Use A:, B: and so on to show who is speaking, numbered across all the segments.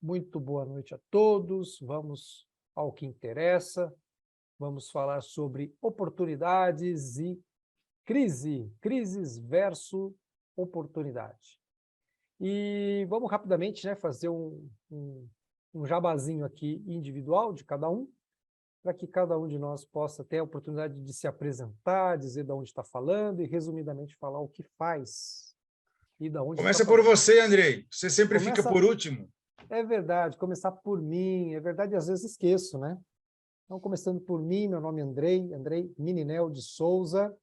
A: Muito boa noite a todos. Vamos ao que interessa. Vamos falar sobre oportunidades e crises versus oportunidade. E vamos rapidamente, né, fazer um jabazinho aqui individual de cada um, para que cada um de nós possa ter a oportunidade de se apresentar, dizer de onde está falando e, resumidamente, falar o que faz e de onde está
B: Começa por
A: falando.
B: você, Andrei. Você sempre fica
A: Começa...
B: por último.
A: É verdade, começar por mim, é verdade, às vezes esqueço, né? Então, começando por mim, meu nome é Andrei Mininel de Souza,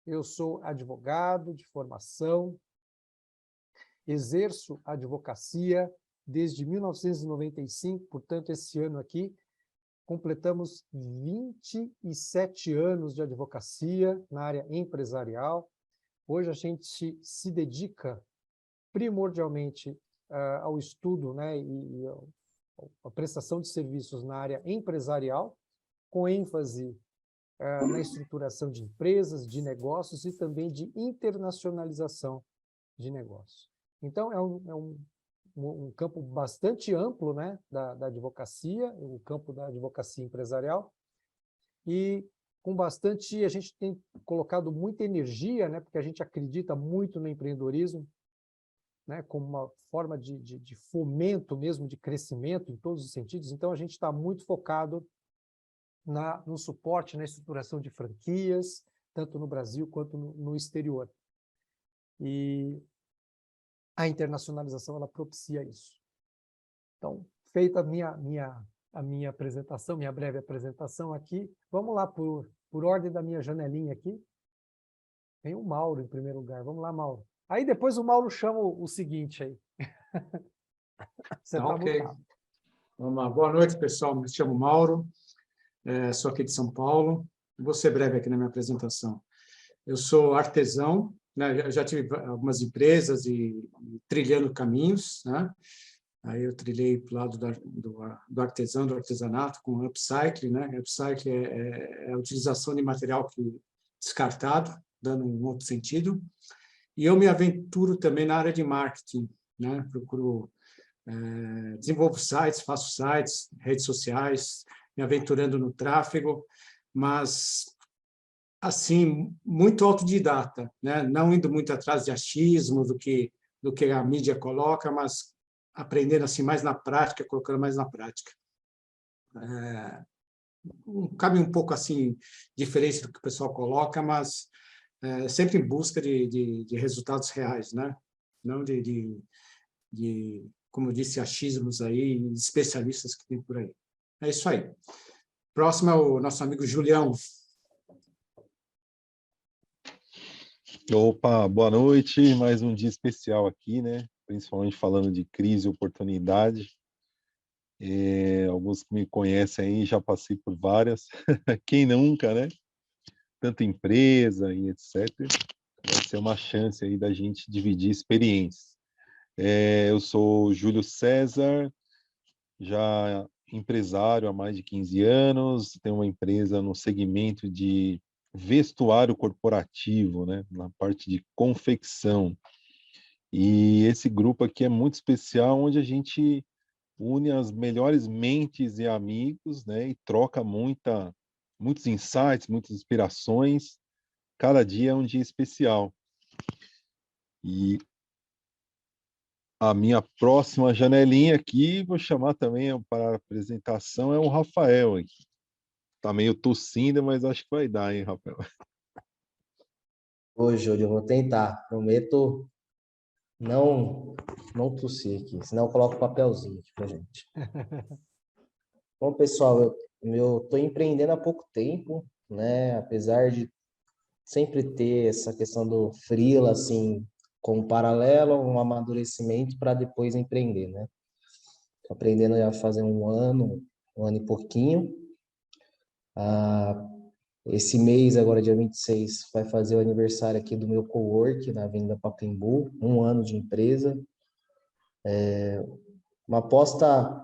A: eu sou advogado de formação, exerço advocacia desde 1995, portanto, esse ano aqui, completamos 27 anos de advocacia na área empresarial. Hoje a gente se dedica primordialmente ao estudo, né, e a prestação de serviços na área empresarial, com ênfase na estruturação de empresas, de negócios e também de internacionalização de negócios. Então, é um campo bastante amplo, né, da advocacia, o campo da advocacia empresarial, e com bastante, a gente tem colocado muita energia, né, porque a gente acredita muito no empreendedorismo, né, como uma forma de fomento mesmo, de crescimento em todos os sentidos. Então, a gente está muito focado no suporte, na estruturação de franquias, tanto no Brasil quanto no exterior. E a internacionalização, ela propicia isso. Então, feita a minha apresentação, minha breve apresentação aqui, vamos lá por ordem da minha janelinha aqui. Tem o Mauro em primeiro lugar. Vamos lá, Mauro. Aí depois o Mauro chama o seguinte aí. Você está
C: Ok.
A: mutado.
C: Vamos lá. Boa noite, pessoal. Me chamo Mauro, sou aqui de São Paulo. Vou ser breve aqui na minha apresentação. Eu sou artesão, né? Já tive algumas empresas e trilhando caminhos, né? Aí eu trilhei para o lado do artesão, do artesanato, com upcycling, né? Upcycling é a utilização de material descartado, dando um outro sentido. E eu me aventuro também na área de marketing, né? Procuro desenvolvo sites, faço sites, redes sociais, me aventurando no tráfego, mas assim, muito autodidata, né? Não indo muito atrás de achismo do que a mídia coloca, mas aprendendo assim mais na prática, colocando mais na prática. Cabe um pouco assim diferente do que o pessoal coloca, mas sempre em busca de resultados reais, né? Não como eu disse, achismos aí, especialistas que tem por aí. É isso aí. Próximo é o nosso amigo Julião.
D: Opa, boa noite. Mais um dia especial aqui, né? Principalmente falando de crise e oportunidade. Alguns que me conhecem aí, já passei por várias. Quem nunca, né? Tanta empresa e etc. Vai ser uma chance aí da gente dividir experiências. Eu sou Júlio César, já empresário há mais de 15 anos, tenho uma empresa no segmento de vestuário corporativo, né, na parte de confecção. E esse grupo aqui é muito especial, onde a gente une as melhores mentes e amigos, né, e troca muitos insights, muitas inspirações. Cada dia é um dia especial. E a minha próxima janelinha aqui, vou chamar também para a apresentação, é o Rafael aqui. Tá meio tossindo, mas acho que vai dar, hein, Rafael?
E: Ô, Júlio, eu vou tentar. Prometo não tossir aqui, senão eu coloco um papelzinho aqui pra gente. Bom, pessoal, eu tô empreendendo há pouco tempo, né? Apesar de sempre ter essa questão do freela, assim, como paralelo, um amadurecimento para depois empreender, né? Tô aprendendo já fazer um ano e pouquinho. Esse mês, agora dia 26, vai fazer o aniversário aqui do meu cowork na Avenida Pacaembu, um ano de empresa. Uma aposta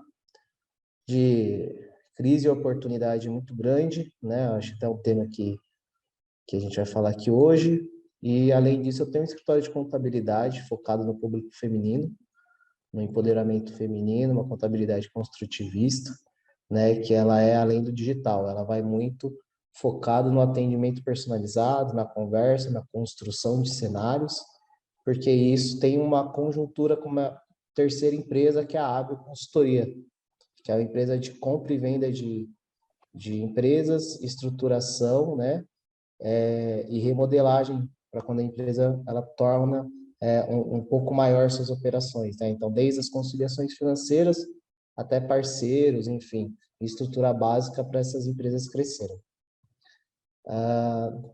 E: de crise e oportunidade muito grande, né? Acho que é um tema que a gente vai falar aqui hoje. E, além disso, eu tenho um escritório de contabilidade focado no público feminino. no empoderamento feminino, uma contabilidade construtivista, né, que ela é além do digital, ela vai muito focado no atendimento personalizado, na conversa, na construção de cenários, porque isso tem uma conjuntura com uma terceira empresa, que é a Hábil Consultoria, que é uma empresa de compra e venda de empresas, estruturação, né, e remodelagem, para quando a empresa ela torna um pouco maior suas operações, né? Então, desde as conciliações financeiras até parceiros, enfim, estrutura básica para essas empresas crescerem.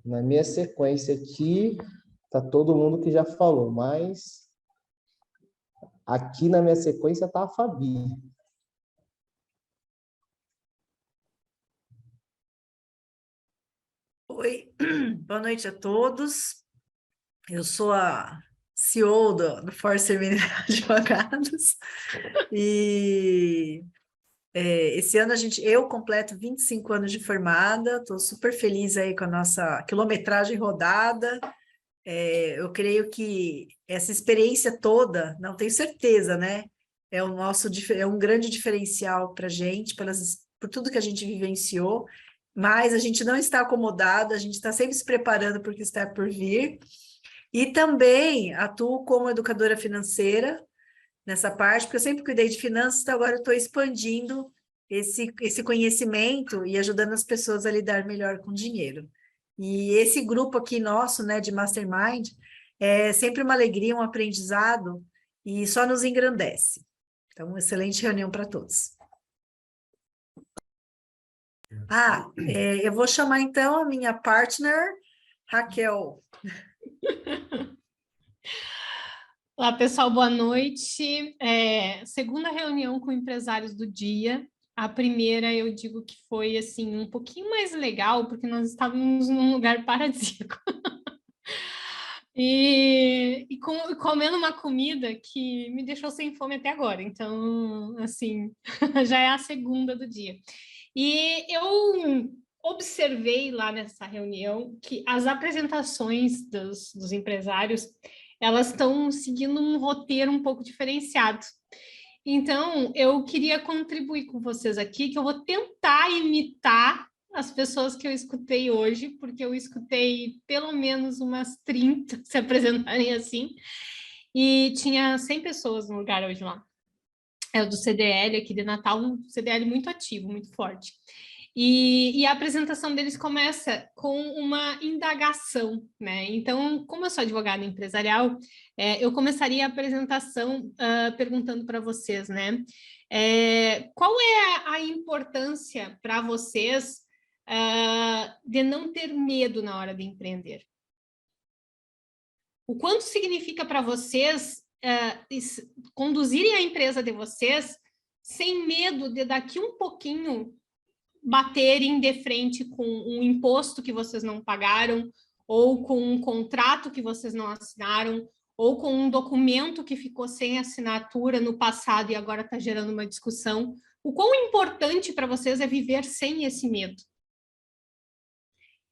E: Na minha sequência aqui, está todo mundo que já falou, mas aqui na minha sequência está a Fabi.
F: Oi, boa noite a todos. Eu sou a CEO do Forcer Mineral Advogados e esse ano eu completo 25 anos de formada, estou super feliz aí com a nossa quilometragem rodada. Eu creio que essa experiência toda, não tenho certeza, né? É um grande diferencial para a gente, por tudo que a gente vivenciou, mas a gente não está acomodado, a gente está sempre se preparando para o que está por vir. E também atuo como educadora financeira nessa parte, porque eu sempre cuidei de finanças, então agora eu estou expandindo esse conhecimento e ajudando as pessoas a lidar melhor com dinheiro. E esse grupo aqui nosso, né, de Mastermind, é sempre uma alegria, um aprendizado, e só nos engrandece. Então, uma excelente reunião para todos. Eu vou chamar então a minha partner, Raquel.
G: Olá, pessoal, boa noite. Segunda reunião com empresários do dia. A primeira eu digo que foi assim um pouquinho mais legal, porque nós estávamos num lugar paradisíaco. E comendo uma comida que me deixou sem fome até agora. Então, assim, já é a segunda do dia. E eu observei lá nessa reunião que as apresentações dos empresários, elas estão seguindo um roteiro um pouco diferenciado. Então, eu queria contribuir com vocês aqui, que eu vou tentar imitar as pessoas que eu escutei hoje, porque eu escutei pelo menos umas 30 se apresentarem assim, e tinha 100 pessoas no lugar hoje lá. É o do CDL aqui de Natal, um CDL muito ativo, muito forte. E a apresentação deles começa com uma indagação, né? Então, como eu sou advogada empresarial, eu começaria a apresentação perguntando para vocês, né? Qual é a importância para vocês de não ter medo na hora de empreender? O quanto significa para vocês conduzirem a empresa de vocês sem medo de daqui um pouquinho baterem de frente com um imposto que vocês não pagaram, ou com um contrato que vocês não assinaram, ou com um documento que ficou sem assinatura no passado e agora está gerando uma discussão? O quão importante para vocês é viver sem esse medo?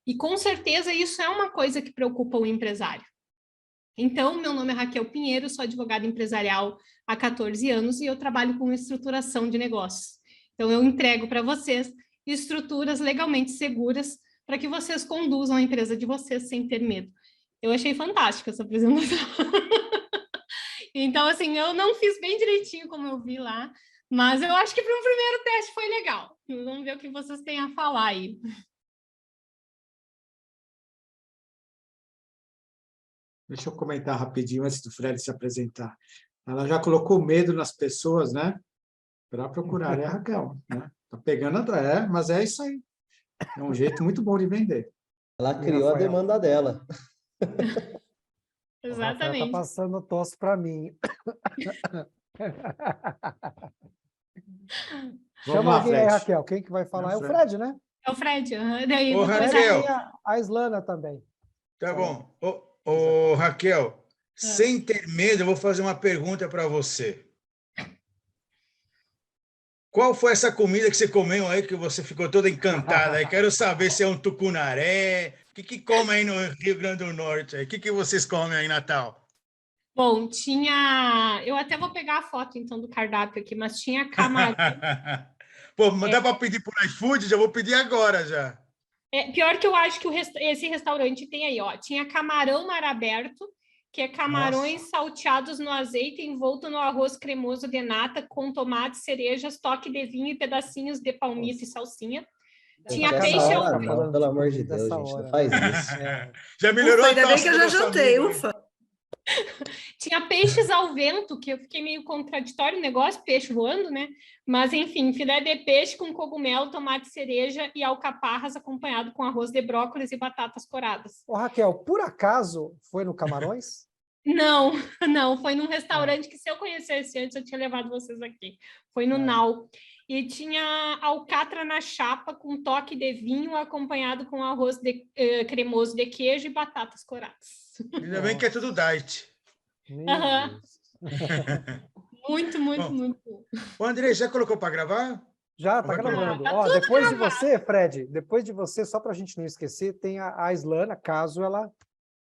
G: E com certeza isso é uma coisa que preocupa o empresário. Então, meu nome é Raquel Pinheiro, sou advogada empresarial há 14 anos e eu trabalho com estruturação de negócios. Então, eu entrego para vocês estruturas legalmente seguras para que vocês conduzam a empresa de vocês sem ter medo. Eu achei fantástica essa apresentação. Então, assim, eu não fiz bem direitinho como eu vi lá, mas eu acho que para um primeiro teste foi legal. Vamos ver o que vocês têm a falar aí.
C: Deixa eu comentar rapidinho antes do Fred se apresentar. Ela já colocou medo nas pessoas, né? Para procurar, a Raquel, né? Tá pegando atrás, mas é isso aí. É um jeito muito bom de vender.
E: Ela criou a demanda dela.
G: Exatamente.
A: Está passando tosse para mim. Chama alguém aí, Raquel. Quem que vai falar? É o Fred, né?
G: É o Fred. Daí,
B: Ô, Raquel.
A: A Islana também.
B: Tá bom. Ô, Raquel, sem ter medo, eu vou fazer uma pergunta para você. Qual foi essa comida que você comeu aí que você ficou toda encantada? Eu quero saber se é um tucunaré. O que come aí no Rio Grande do Norte? O que vocês comem aí em Natal?
G: Bom, tinha... Eu até vou pegar a foto, então, do cardápio aqui, mas tinha camarão.
B: Pô, mas dá para pedir por iFood? Já vou pedir agora já.
G: Pior que eu acho que esse restaurante tem aí, ó. Tinha camarão mar aberto, que é camarões
B: Nossa.
G: salteados no azeite, envolto no arroz cremoso de nata, com tomate, cerejas, toque de vinho e pedacinhos de palmito e salsinha. Tinha
E: Essa
G: peixe
E: hora
G: ao
A: tá
E: não,
A: falando
E: pelo
A: de
E: amor de
A: comida
E: Deus,
A: essa
E: gente, não
A: hora,
E: faz
A: né?
E: isso.
B: Já melhorou
F: Ufa,
B: a
F: ainda bem que
B: situação
F: eu
B: do
F: já
B: nosso
F: jantei,
B: amigo, hein?
F: ufa.
G: Tinha peixes ao vento, que eu fiquei meio contraditório o negócio, peixe voando, né? Mas, enfim, filé de peixe com cogumelo, tomate cereja e alcaparras, acompanhado com arroz de brócolis e batatas coradas.
A: Ô, Raquel, por acaso foi no Camarões?
G: Não, não, foi num restaurante que, se eu conhecesse antes, eu tinha levado vocês aqui. Foi no Nau. E tinha alcatra na chapa com toque de vinho, acompanhado com arroz cremoso de queijo e batatas coradas.
B: Ainda bem que é tudo diet.
A: Meu
G: Aham.
A: Deus.
G: Muito, muito,
B: Bom,
G: muito bom.
B: o André, já colocou para gravar?
A: Já
B: Ou
A: tá
B: vai
A: gravando.
G: Tá
A: Ó,
G: tudo
A: depois de você, Fred, depois de você, só para a gente não esquecer, tem a Islana, caso ela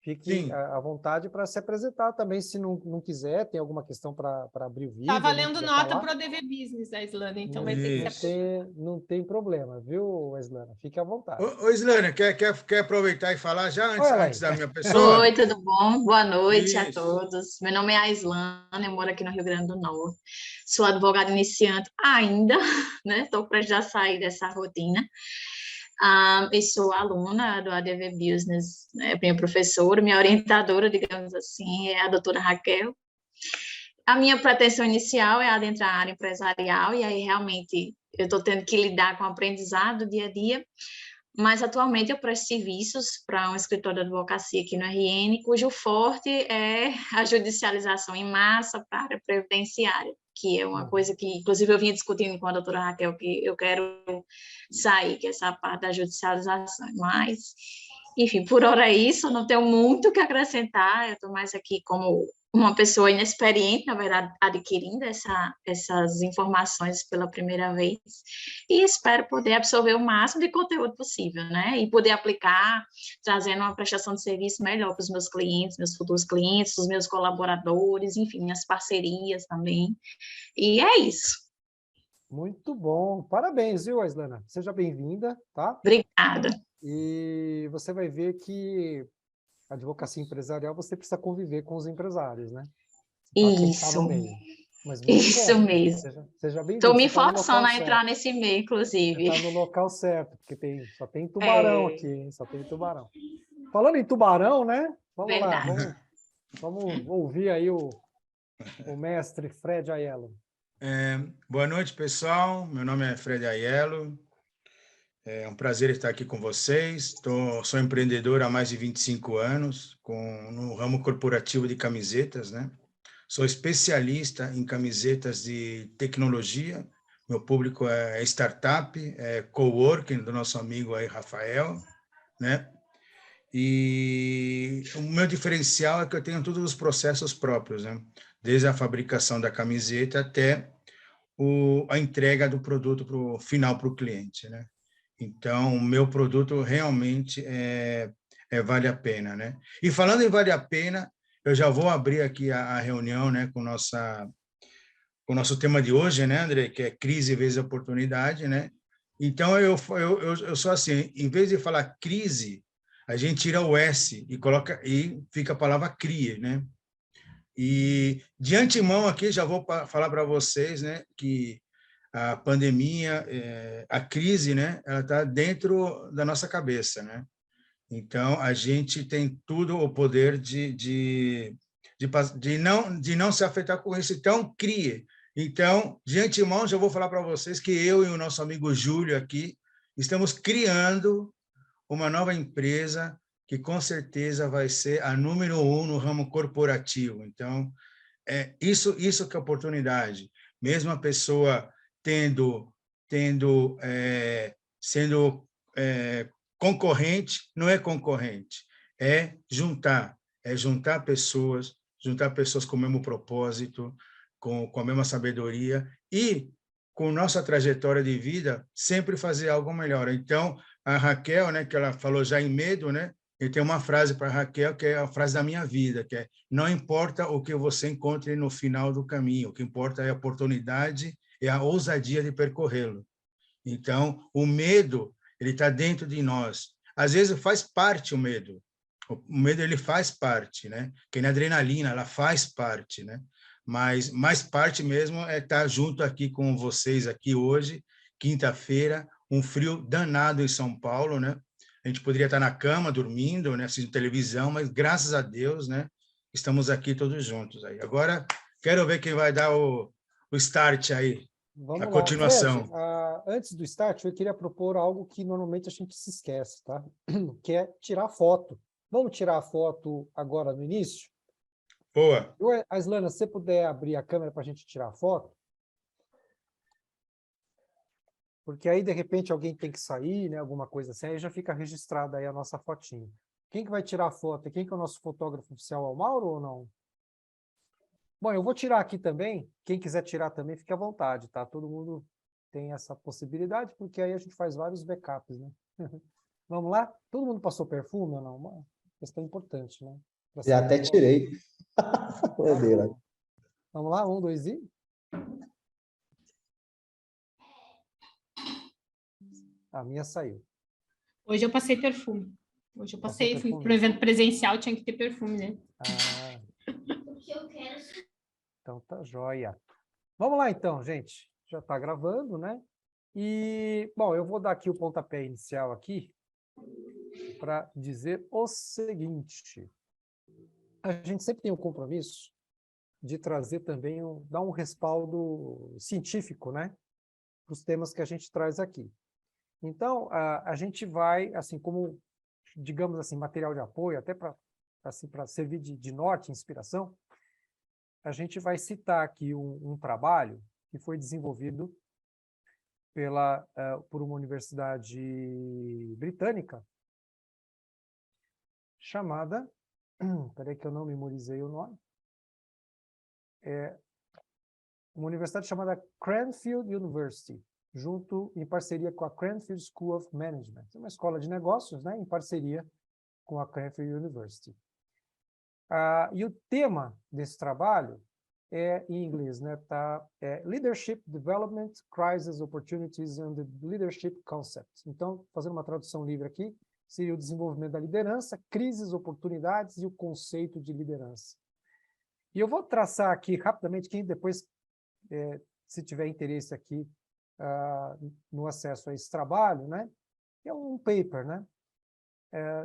A: fique
B: Sim.
A: à vontade para se apresentar também, se não quiser, tem alguma questão para abrir o vídeo.
G: Tá
A: não
G: valendo
A: quiser
G: nota
A: falar,
G: para o DV Business da Islândia, então
A: não,
G: vai ter que
B: Isso.
G: ser.
A: não tem problema, viu, Islana? Fique à vontade.
B: Ô, Islânia, quer aproveitar e falar já
A: Olha,
B: antes da minha pessoa?
H: Oi, tudo bom? Boa noite a
B: Isso.
H: todos. Meu nome é Aislana, eu moro aqui no Rio Grande do Norte. Sou advogada iniciante ainda, né? Estou prestes a sair dessa rotina. E sou aluna do ADV Business, né? Minha professora, minha orientadora, digamos assim, é a doutora Raquel. A minha pretensão inicial é adentrar a área empresarial, e aí realmente eu estou tendo que lidar com o aprendizado do dia a dia. Mas, atualmente, eu presto serviços para um escritório de advocacia aqui no RN, cujo forte é a judicialização em massa para a área previdenciária, que é uma coisa que, inclusive, eu vinha discutindo com a doutora Raquel, que eu quero sair, que é essa parte da judicialização. Mas, enfim, por hora é isso, não tenho muito o que acrescentar, eu estou mais aqui como uma pessoa inexperiente, na verdade, adquirindo essas informações pela primeira vez, e espero poder absorver o máximo de conteúdo possível, né? E poder aplicar, trazendo uma prestação de serviço melhor para os meus clientes, meus futuros clientes, os meus colaboradores, enfim, minhas parcerias também. E é isso.
A: Muito bom. Parabéns, viu, Islana? Seja bem-vinda, tá?
H: Obrigada.
A: E você vai ver que a advocacia empresarial, você precisa conviver com os empresários, né?
H: Isso.
A: Mas
H: Isso
A: bom.
H: mesmo.
A: Seja bem-vindo.
H: Estou me
A: Você tá no
H: forçando
A: local
H: a entrar
A: certo.
H: nesse meio, inclusive.
A: Você está no local certo, porque só tem tubarão aqui, hein? Só tem tubarão. Falando em tubarão, né? Vamos
H: Verdade.
A: lá, vamos ouvir aí o mestre Fred Aiello.
B: Boa noite, pessoal. Meu nome é Fred Aiello. É um prazer estar aqui com vocês. Sou empreendedor há mais de 25 anos, no ramo corporativo de camisetas, né? Sou especialista em camisetas de tecnologia. Meu público é startup, é coworking do nosso amigo aí, Rafael, né? E o meu diferencial é que eu tenho todos os processos próprios, né? Desde a fabricação da camiseta até a entrega do produto final para o cliente, né? Então, o meu produto realmente vale a pena, né? E falando em vale a pena, eu já vou abrir aqui a reunião, né, com o nosso tema de hoje, né, André, que é crise vezes oportunidade, né? Então, eu sou assim, em vez de falar crise, a gente tira o S e fica a palavra CRIE, né? E, de antemão, aqui, já vou falar para vocês, né, que a pandemia, a crise, né, ela está dentro da nossa cabeça, né? Então, a gente tem tudo o poder de não se afetar com isso. Então, crie. Então, de antemão, já vou falar para vocês que eu e o nosso amigo Júlio aqui estamos criando uma nova empresa que, com certeza, vai ser a número 1 no ramo corporativo. Então, isso que é oportunidade. Mesmo a pessoa sendo concorrente, não é concorrente, é juntar pessoas com o mesmo propósito, com a mesma sabedoria e, com nossa trajetória de vida, sempre fazer algo melhor. Então, a Raquel, né, que ela falou já em medo, né, Eu tenho uma frase para a Raquel, que é a frase da minha vida, que é: não importa o que você encontre no final do caminho, o que importa é a oportunidade e a ousadia de percorrê-lo. Então, o medo, ele está dentro de nós. Às vezes faz parte o medo. O medo, ele faz parte, né? Que nem a adrenalina, ela faz parte, né? Mas mais parte mesmo é estar junto aqui com vocês aqui hoje, quinta-feira, um frio danado em São Paulo, né? A gente poderia estar na cama, dormindo, né? Assistindo televisão, mas graças a Deus, né? Estamos aqui todos juntos aí. Agora, quero ver quem vai dar o start aí,
A: Vamos
B: a
A: lá.
B: continuação.
A: Fred, antes do start, eu queria propor algo que normalmente a gente se esquece, tá? Que é tirar foto. Vamos tirar a foto agora no início?
B: Boa.
A: Aislana, se você puder abrir a câmera para a gente tirar a foto. Porque aí, de repente, alguém tem que sair, né? Alguma coisa assim, aí já fica registrada aí a nossa fotinha. Quem que vai tirar a foto? Quem que é o nosso fotógrafo oficial? É o Mauro ou não? Bom, eu vou tirar aqui também. Quem quiser tirar também, fique à vontade, tá? Todo mundo tem essa possibilidade, porque aí a gente faz vários backups, né? Vamos lá? Todo mundo passou perfume ou não? Uma questão importante, né?
E: Já até tirei.
A: Vamos lá? 1, 2 e... A minha saiu.
G: Hoje eu passei perfume. Hoje eu
A: Passou
G: passei, fui
A: perfume?
G: para o evento presencial, tinha que ter perfume, né?
A: Ah. Então tá joia. Vamos lá então, gente. Já está gravando, né? E, bom, eu vou dar aqui o pontapé inicial aqui para dizer o seguinte. A gente sempre tem um compromisso de trazer também, dar um respaldo científico, né? Para os temas que a gente traz aqui. Então, a gente vai, assim, como, digamos assim, material de apoio, até para assim, para servir de norte, inspiração, a gente vai citar aqui um trabalho que foi desenvolvido por uma universidade britânica chamada, peraí que eu não memorizei o nome, uma universidade chamada Cranfield University, em parceria com a Cranfield School of Management, uma escola de negócios, né, em parceria com a Cranfield University. E o tema desse trabalho em inglês, né, Leadership Development, Crisis, Opportunities and the Leadership Concepts. Então, fazendo uma tradução livre aqui, seria o desenvolvimento da liderança, crises, oportunidades e o conceito de liderança. E eu vou traçar aqui rapidamente, quem depois, se tiver interesse aqui no acesso a esse trabalho, né, é um paper, né?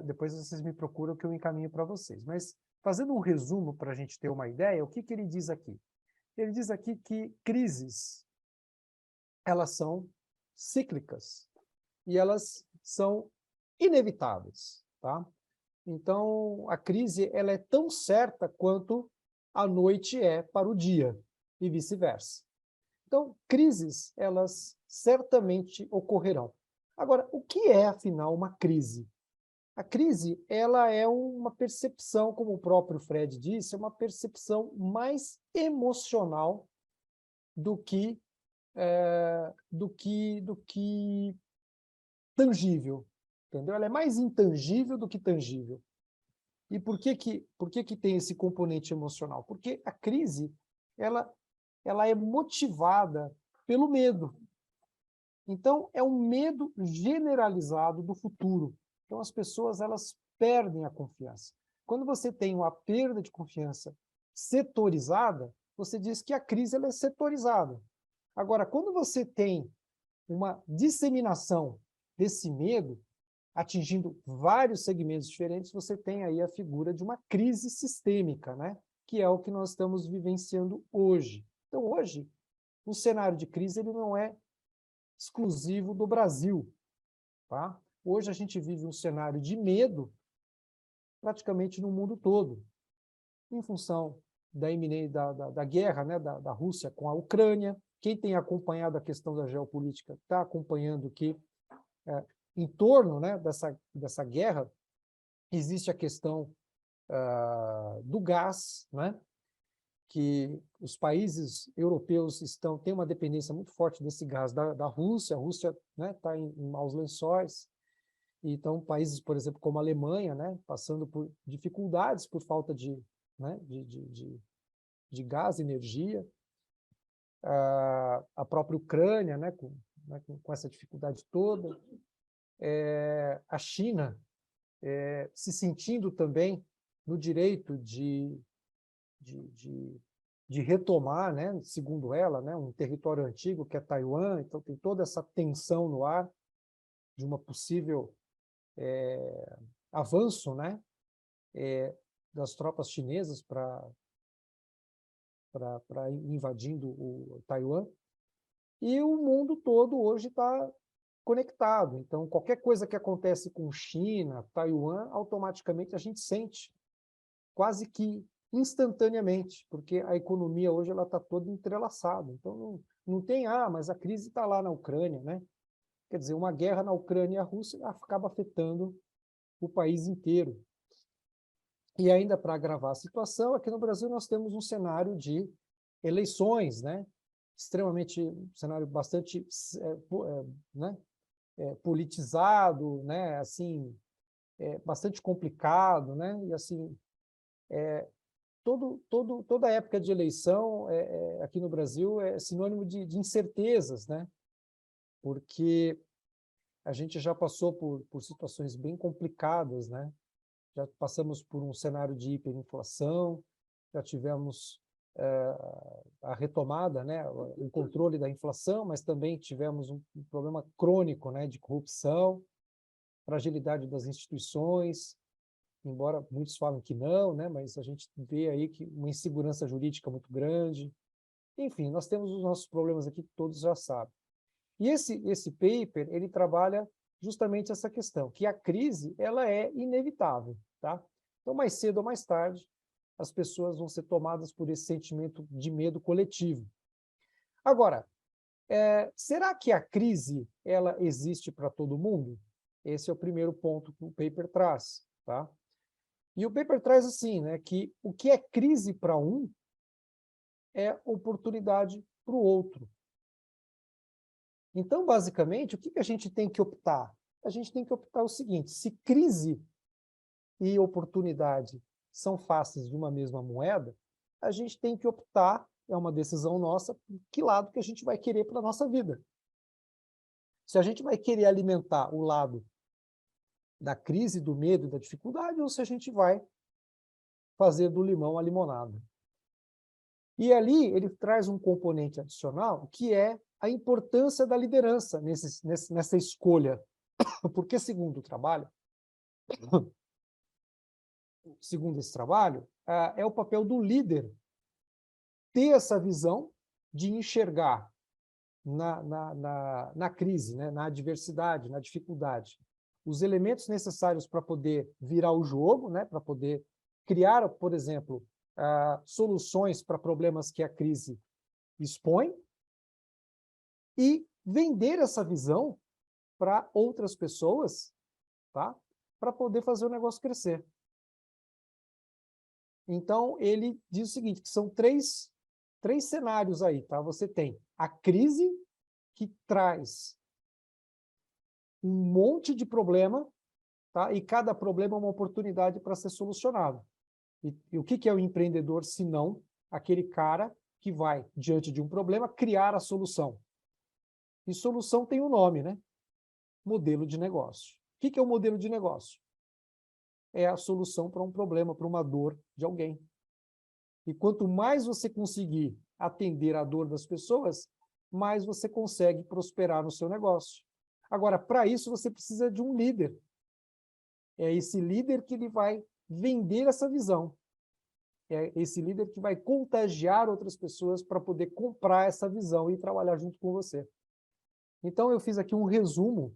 A: Depois vocês me procuram que eu encaminho para vocês. Mas, fazendo um resumo para a gente ter uma ideia, o que ele diz aqui? Ele diz aqui que crises, elas são cíclicas e elas são inevitáveis, tá? Então, a crise, ela é tão certa quanto a noite é para o dia e vice-versa. Então, crises, elas certamente ocorrerão. Agora, o que é, afinal, uma crise? A crise, ela é uma percepção, como o próprio Fred disse, é uma percepção mais emocional do que tangível, entendeu? Ela é mais intangível do que tangível. E por que tem esse componente emocional? Porque a crise, ela é motivada pelo medo. Então, é um medo generalizado do futuro. Então, as pessoas, elas perdem a confiança. Quando você tem uma perda de confiança setorizada, você diz que a crise ela é setorizada. Agora, quando você tem uma disseminação desse medo, atingindo vários segmentos diferentes, você tem aí a figura de uma crise sistêmica, né? Que é o que nós estamos vivenciando hoje. Então, hoje, o cenário de crise ele não é exclusivo do Brasil, tá? Hoje a gente vive um cenário de medo praticamente no mundo todo, em função da guerra, né, da Rússia com a Ucrânia. Quem tem acompanhado a questão da geopolítica está acompanhando que, em torno, né, dessa guerra, existe a questão do gás, né, que os países europeus têm uma dependência muito forte desse gás da Rússia. A Rússia, né, está em maus lençóis. Então, países, por exemplo, como a Alemanha, né, passando por dificuldades por falta de, né, de gás, energia, a própria Ucrânia, né, com essa dificuldade toda, a China se sentindo também no direito de retomar, né, segundo ela, né, um território antigo que é Taiwan. Então tem toda essa tensão no ar de uma possível avanço, né, das tropas chinesas para invadindo o Taiwan. E o mundo todo hoje está conectado. Então, qualquer coisa que acontece com China, Taiwan, automaticamente a gente sente, quase que instantaneamente, porque a economia hoje ela está toda entrelaçada. Então, não tem, mas a crise está lá na Ucrânia, né? Quer dizer, uma guerra na Ucrânia e a Rússia acaba afetando o país inteiro. E ainda para agravar a situação, aqui no Brasil nós temos um cenário de eleições, né? Extremamente, um cenário bastante né? Politizado, né? Assim, bastante complicado, né? E assim, toda época de eleição aqui no Brasil é sinônimo de incertezas, né? Porque a gente já passou por situações bem complicadas, né? Já passamos por um cenário de hiperinflação, já tivemos a retomada, né, o controle da inflação, mas também tivemos um problema crônico, né, de corrupção, fragilidade das instituições, embora muitos falem que não, né, mas a gente vê aí que uma insegurança jurídica muito grande. Enfim, nós temos os nossos problemas aqui que todos já sabem. E esse paper, ele trabalha justamente essa questão, que a crise ela é inevitável, tá? Então, mais cedo ou mais tarde, as pessoas vão ser tomadas por esse sentimento de medo coletivo. Agora, será que a crise ela existe para todo mundo? Esse é o primeiro ponto que o paper traz, tá? E o paper traz assim, né, que o que é crise para um é oportunidade para o outro. Então, basicamente, o que a gente tem que optar? A gente tem que optar o seguinte: se crise e oportunidade são faces de uma mesma moeda, a gente tem que optar, é uma decisão nossa, que lado que a gente vai querer para a nossa vida. Se a gente vai querer alimentar o lado da crise, do medo, da dificuldade, ou se a gente vai fazer do limão a limonada. E ali ele traz um componente adicional, que é a importância da liderança nessa escolha. Porque, segundo esse trabalho, é o papel do líder ter essa visão de enxergar na crise, né, na adversidade, na dificuldade, os elementos necessários para poder virar o jogo, né, para poder criar, por exemplo, soluções para problemas que a crise expõe, e vender essa visão para outras pessoas, tá? Para poder fazer o negócio crescer. Então, ele diz o seguinte, que são três cenários aí, tá? Você tem a crise, que traz um monte de problema, tá? E cada problema é uma oportunidade para ser solucionado. E o que é o empreendedor, se não aquele cara que vai, diante de um problema, criar a solução? E solução tem um nome, né? Modelo de negócio. O que é o modelo de negócio? É a solução para um problema, para uma dor de alguém. E quanto mais você conseguir atender a dor das pessoas, mais você consegue prosperar no seu negócio. Agora, para isso, você precisa de um líder. É esse líder que ele vai vender essa visão. É esse líder que vai contagiar outras pessoas para poder comprar essa visão e trabalhar junto com você. Então, eu fiz aqui um resumo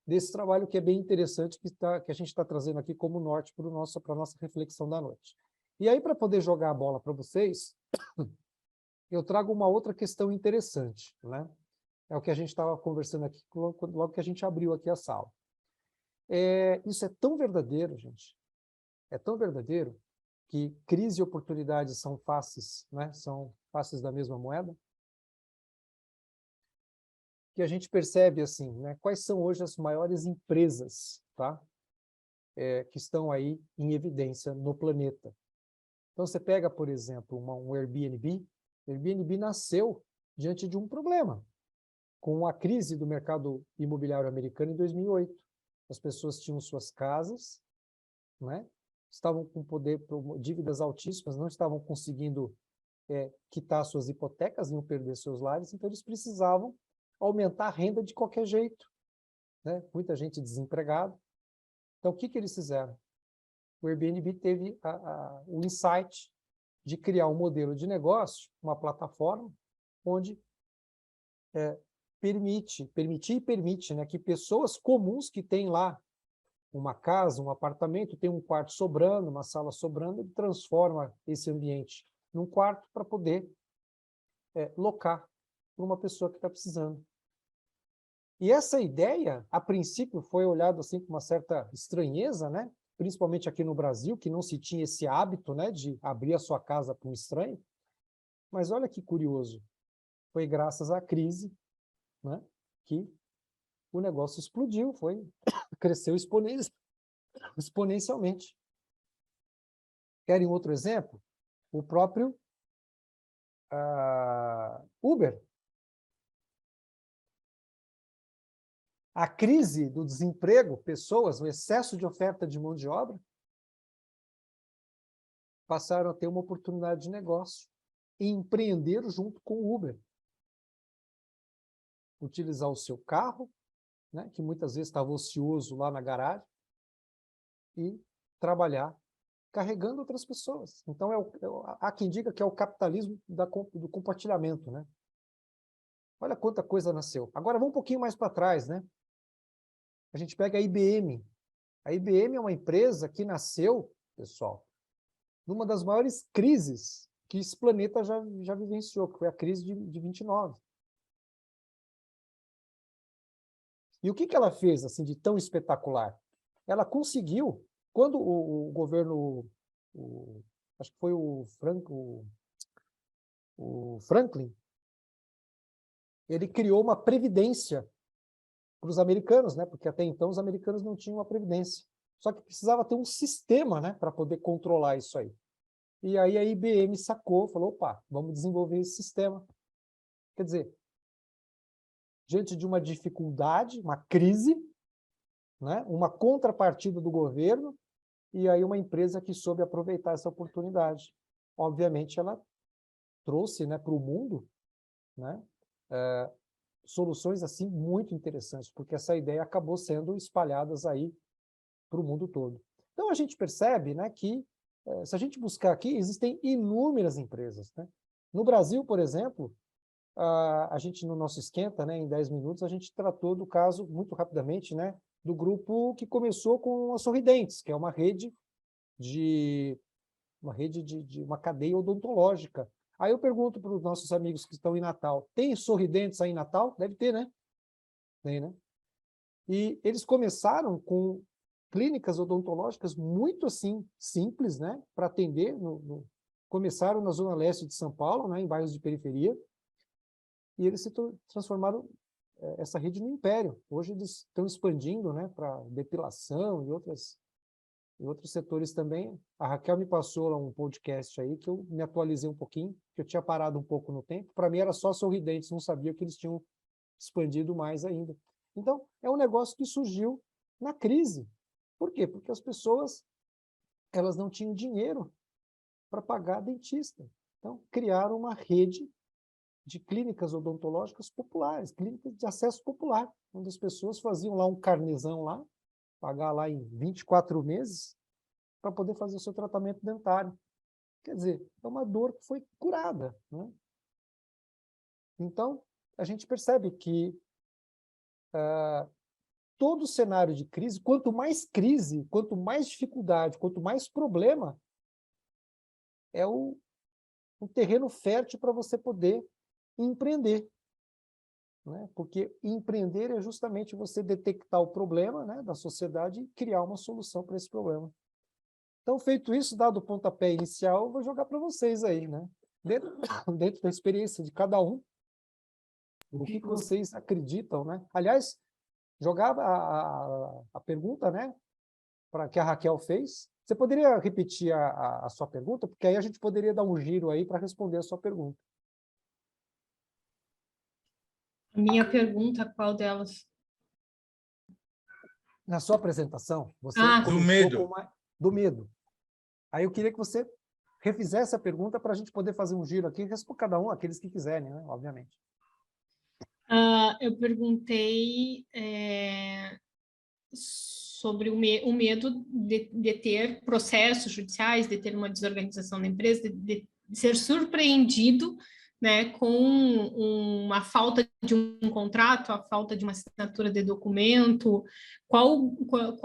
A: desse trabalho que é bem interessante, que a gente está trazendo aqui como norte para a nossa reflexão da noite. E aí, para poder jogar a bola para vocês, eu trago uma outra questão interessante, né? É o que a gente estava conversando aqui logo que a gente abriu aqui a sala. Isso é tão verdadeiro, gente, é tão verdadeiro, que crise e oportunidade são faces, né? São faces da mesma moeda. que a gente percebe assim, né? Quais são hoje as maiores empresas, tá? Que estão aí em evidência no planeta. Então, você pega, por exemplo, um Airbnb. O Airbnb nasceu diante de um problema, com a crise do mercado imobiliário americano em 2008. As pessoas tinham suas casas, né? Estavam com dívidas altíssimas, não estavam conseguindo quitar suas hipotecas, iam perder seus lares, então eles precisavam aumentar a renda de qualquer jeito, né? Muita gente desempregada. Então, o que eles fizeram? O Airbnb teve o insight de criar um modelo de negócio, uma plataforma, onde permite, né, que pessoas comuns que têm lá uma casa, um apartamento, tem um quarto sobrando, uma sala sobrando, ele transforma esse ambiente num quarto para poder locar para uma pessoa que está precisando. E essa ideia, a princípio, foi olhada assim com uma certa estranheza, né? Principalmente aqui no Brasil, que não se tinha esse hábito, né, de abrir a sua casa para um estranho. Mas olha que curioso, foi graças à crise, né, que o negócio explodiu, cresceu exponencialmente. Querem outro exemplo? O próprio Uber. A crise do desemprego, pessoas, o excesso de oferta de mão de obra, passaram a ter uma oportunidade de negócio e empreender junto com o Uber. Utilizar o seu carro, né, que muitas vezes estava ocioso lá na garagem, e trabalhar carregando outras pessoas. Então, há quem diga que é o capitalismo do compartilhamento, né? Olha quanta coisa nasceu. Agora, vamos um pouquinho mais para trás, né? A gente pega a IBM. A IBM é uma empresa que nasceu, pessoal, numa das maiores crises que esse planeta já vivenciou, que foi a crise de 29. E o que ela fez assim de tão espetacular? Ela conseguiu, quando o governo, acho que foi o Franklin, ele criou uma previdência para os americanos, né? Porque até então os americanos não tinham uma previdência. Só que precisava ter um sistema, né, para poder controlar isso aí. E aí a IBM sacou, falou, opa, vamos desenvolver esse sistema. Quer dizer, diante de uma dificuldade, uma crise, né, uma contrapartida do governo, e aí uma empresa que soube aproveitar essa oportunidade. Obviamente, ela trouxe, né, para o mundo, né, soluções assim muito interessantes, porque essa ideia acabou sendo espalhada aí para o mundo todo. Então, a gente percebe, né, que, se a gente buscar aqui, existem inúmeras empresas, né? No Brasil, por exemplo, a gente, no nosso esquenta, né, em 10 minutos, a gente tratou do caso, muito rapidamente, né, do grupo que começou com a Sorridentes, que é uma rede de uma cadeia odontológica. Aí eu pergunto para os nossos amigos que estão em Natal, tem Sorridentes aí em Natal? Deve ter, né? Tem, né? E eles começaram com clínicas odontológicas muito assim, simples, né? Para atender, começaram na zona leste de São Paulo, né? Em bairros de periferia, e eles se transformaram essa rede no império. Hoje eles estão expandindo, né? Para depilação e outros setores também. A Raquel me passou lá um podcast aí que eu me atualizei um pouquinho, que eu tinha parado um pouco no tempo. Para mim era só Sorridentes, não sabia que eles tinham expandido mais ainda. Então, é um negócio que surgiu na crise. Por quê? Porque as pessoas elas não tinham dinheiro para pagar dentista. Então, criaram uma rede de clínicas odontológicas populares, clínicas de acesso popular, onde as pessoas faziam lá um carnezão lá, pagar lá em 24 meses para poder fazer o seu tratamento dentário. Quer dizer, é uma dor que foi curada, né? Então, a gente percebe que todo cenário de crise, quanto mais dificuldade, quanto mais problema, é um terreno fértil para você poder empreender, né? Porque empreender é justamente você detectar o problema, né, da sociedade e criar uma solução para esse problema. Então, feito isso, dado o pontapé inicial, eu vou jogar para vocês aí, né? Dentro da experiência de cada um, O que vocês acreditam, né? Aliás, jogar a pergunta, né, para que a Raquel fez. Você poderia repetir a sua pergunta? Porque aí a gente poderia dar um giro aí para responder a sua pergunta.
G: A minha pergunta, qual delas?
A: Na sua apresentação, você
B: Do
A: começou
B: medo.
A: do medo. Aí eu queria que você refizesse a pergunta para a gente poder fazer um giro aqui, responder cada um, aqueles que quiserem, né? Obviamente.
G: Eu perguntei sobre o medo de ter processos judiciais, de ter uma desorganização da empresa, de ser surpreendido, né, com uma falta de um contrato, a falta de uma assinatura de documento. Qual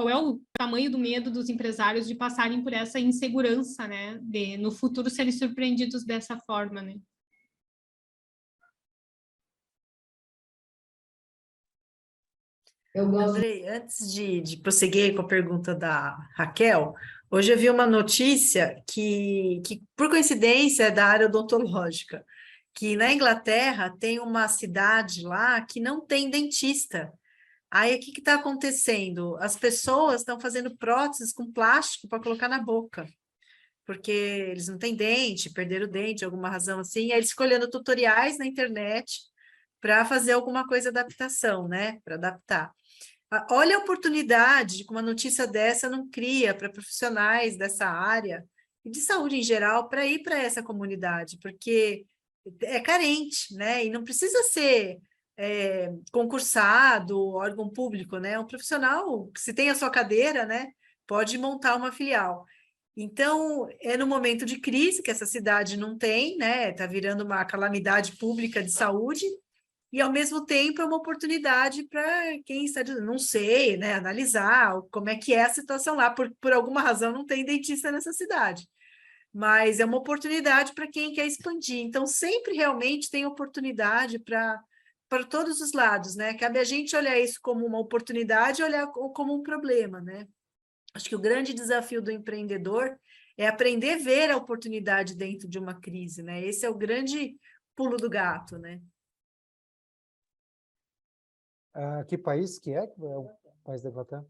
G: é o tamanho do medo dos empresários de passarem por essa insegurança, né, de no futuro serem surpreendidos dessa forma, né?
F: Andrei, antes de prosseguir com a pergunta da Raquel, hoje eu vi uma notícia que por coincidência, é da área odontológica, que na Inglaterra tem uma cidade lá que não tem dentista. Aí, o que está acontecendo? As pessoas estão fazendo próteses com plástico para colocar na boca, porque eles não têm dente, perderam o dente, alguma razão assim, aí eles ficam olhando tutoriais na internet para fazer alguma coisa de adaptação, né? Para adaptar. Olha a oportunidade que uma notícia dessa não cria para profissionais dessa área e de saúde em geral para ir para essa comunidade, porque é carente, né? E não precisa ser concursado, órgão público, né? Um profissional que se tem a sua cadeira, né? Pode montar uma filial. Então, é no momento de crise que essa cidade não tem, né? Está virando uma calamidade pública de saúde. E, ao mesmo tempo, é uma oportunidade para quem está, não sei, né, analisar como é que é a situação lá. Por alguma razão, não tem dentista nessa cidade. Mas é uma oportunidade para quem quer expandir. Então, sempre realmente tem oportunidade para todos os lados, né? Cabe a gente olhar isso como uma oportunidade e olhar como um problema, né? Acho que o grande desafio do empreendedor é aprender a ver a oportunidade dentro de uma crise, né? Esse é o grande pulo do gato, né?
A: Que país que é? É o país da Inglaterra?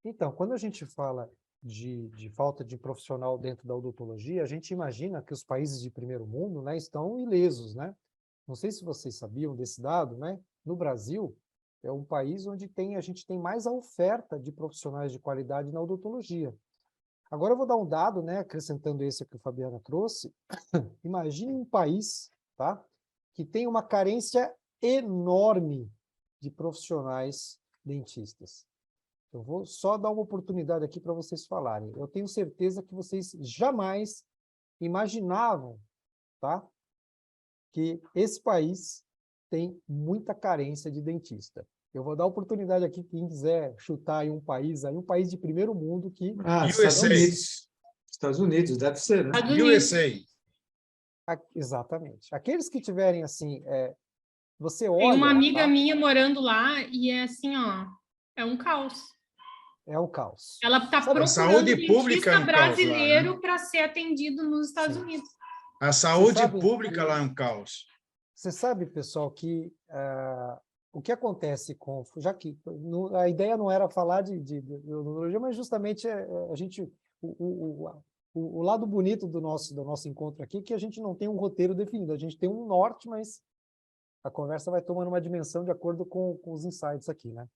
A: Então, quando a gente fala de falta de profissional dentro da odontologia, a gente imagina que os países de primeiro mundo, né, estão ilesos, né? Não sei se vocês sabiam desse dado, né? No Brasil, é um país onde a gente tem mais a oferta de profissionais de qualidade na odontologia. Agora eu vou dar um dado, né, acrescentando esse que a Fabiana trouxe. Imagine um país, tá, que tem uma carência enorme de profissionais dentistas. Eu vou só dar uma oportunidade aqui para vocês falarem. Eu tenho certeza que vocês jamais imaginavam, tá, que esse país tem muita carência de dentista. Eu vou dar oportunidade aqui, quem quiser chutar aí um país de primeiro mundo que...
C: Estados Unidos. Estados Unidos, deve ser, né?
B: USA.
A: Exatamente. Aqueles que tiverem, assim, você olha...
G: Tem uma amiga
A: tá?
G: minha morando lá e é assim, ó, é um caos.
A: É o caos.
G: Ela está procurando
B: saúde pública é
G: dentista
B: um caos lá,
G: brasileiro
B: né?
G: para ser atendido nos Estados Unidos.
B: A saúde
A: sabe
B: pública
A: que-
B: lá é um caos.
A: Você sabe, pessoal, que o que acontece com... Já que a ideia não era falar de odontologia, mas justamente a gente... O lado bonito do nosso encontro aqui é que a gente não tem um roteiro definido. A gente tem um norte, mas a conversa vai tomando uma dimensão de acordo com os insights aqui, né?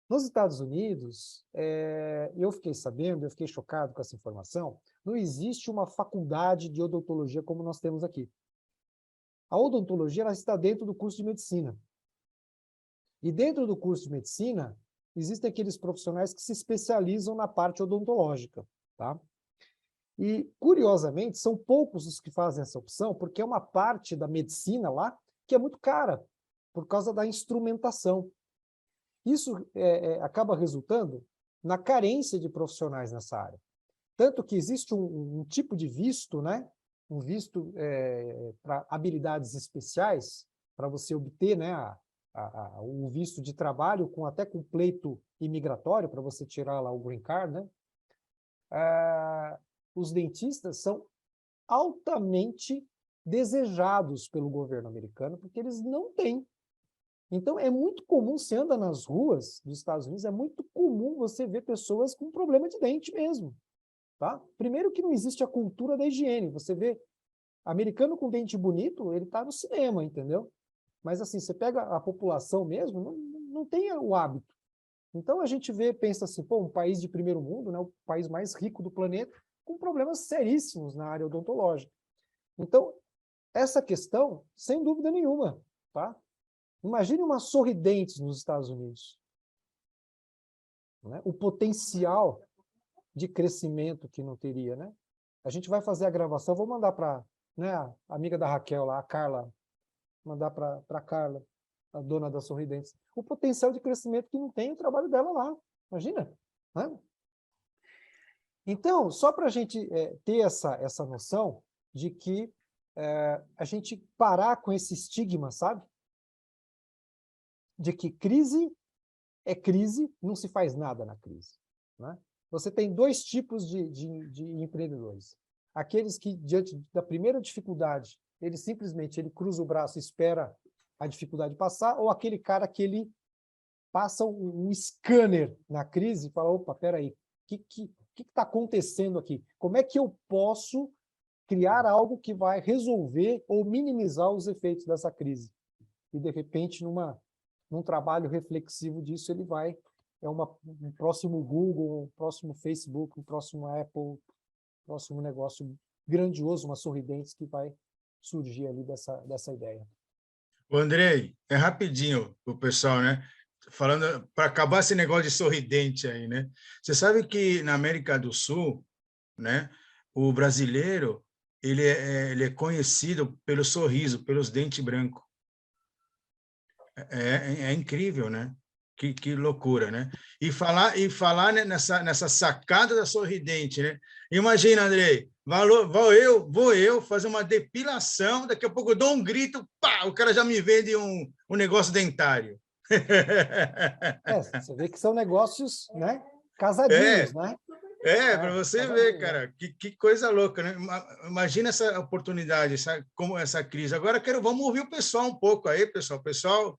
A: Nos Estados Unidos, eu fiquei chocado com essa informação, não existe uma faculdade de odontologia como nós temos aqui. A odontologia ela está dentro do curso de medicina. E dentro do curso de medicina, existem aqueles profissionais que se especializam na parte odontológica, tá? E, curiosamente, são poucos os que fazem essa opção, porque é uma parte da medicina lá que é muito cara, por causa da instrumentação. Isso acaba resultando na carência de profissionais nessa área. Tanto que existe um tipo de visto, né? Um visto para habilidades especiais, para você obter, né, o visto de trabalho, até com pleito imigratório, para você tirar lá o green card, né? Os dentistas são altamente desejados pelo governo americano, porque eles não têm Então, é muito comum, você anda nas ruas dos Estados Unidos, é muito comum você ver pessoas com problema de dente mesmo. Tá? Primeiro que não existe a cultura da higiene. Você vê americano com dente bonito, ele está no cinema, entendeu? Mas assim, você pega a população mesmo, não tem o hábito. Então a gente vê, pensa assim, pô, um país de primeiro mundo, né, o país mais rico do planeta, com problemas seríssimos na área odontológica. Então, essa questão, sem dúvida nenhuma, tá? Imagine uma Sorridentes nos Estados Unidos. Né? O potencial de crescimento que não teria, né? A gente vai fazer a gravação, vou mandar para, né, a amiga da Raquel lá, a Carla, mandar para a Carla, a dona da Sorridentes. O potencial de crescimento que não tem o trabalho dela lá, imagina, né? Então, só para a gente ter essa noção de que a gente parar com esse estigma, sabe? De que crise é crise, não se faz nada na crise. Né? Você tem dois tipos de empreendedores. Aqueles que, diante da primeira dificuldade, ele simplesmente cruza o braço e espera a dificuldade passar, ou aquele cara que ele passa um scanner na crise e fala, opa, peraí, o que está acontecendo aqui? Como é que eu posso criar algo que vai resolver ou minimizar os efeitos dessa crise? E, de repente, num trabalho reflexivo disso, ele vai, um próximo Google, um próximo Facebook, um próximo Apple, um próximo negócio grandioso, uma Sorridentes que vai surgir ali dessa ideia.
B: O Andrei, é rapidinho o pessoal, né? Falando, para acabar esse negócio de Sorridente aí, né? Você sabe que na América do Sul, né, o brasileiro, ele é conhecido pelo sorriso, pelos dentes brancos. É incrível, né? Que loucura, né? E falar né, nessa sacada da Sorridente, né? Imagina, Andrei, vou eu fazer uma depilação, daqui a pouco eu dou um grito, pá, o cara já me vende um negócio dentário.
A: Você vê que são negócios, né, casadinhos, né?
B: Para você ver, cara, que coisa louca, né? Imagina essa oportunidade, como essa crise. Agora vamos ouvir o pessoal um pouco aí, pessoal. Pessoal,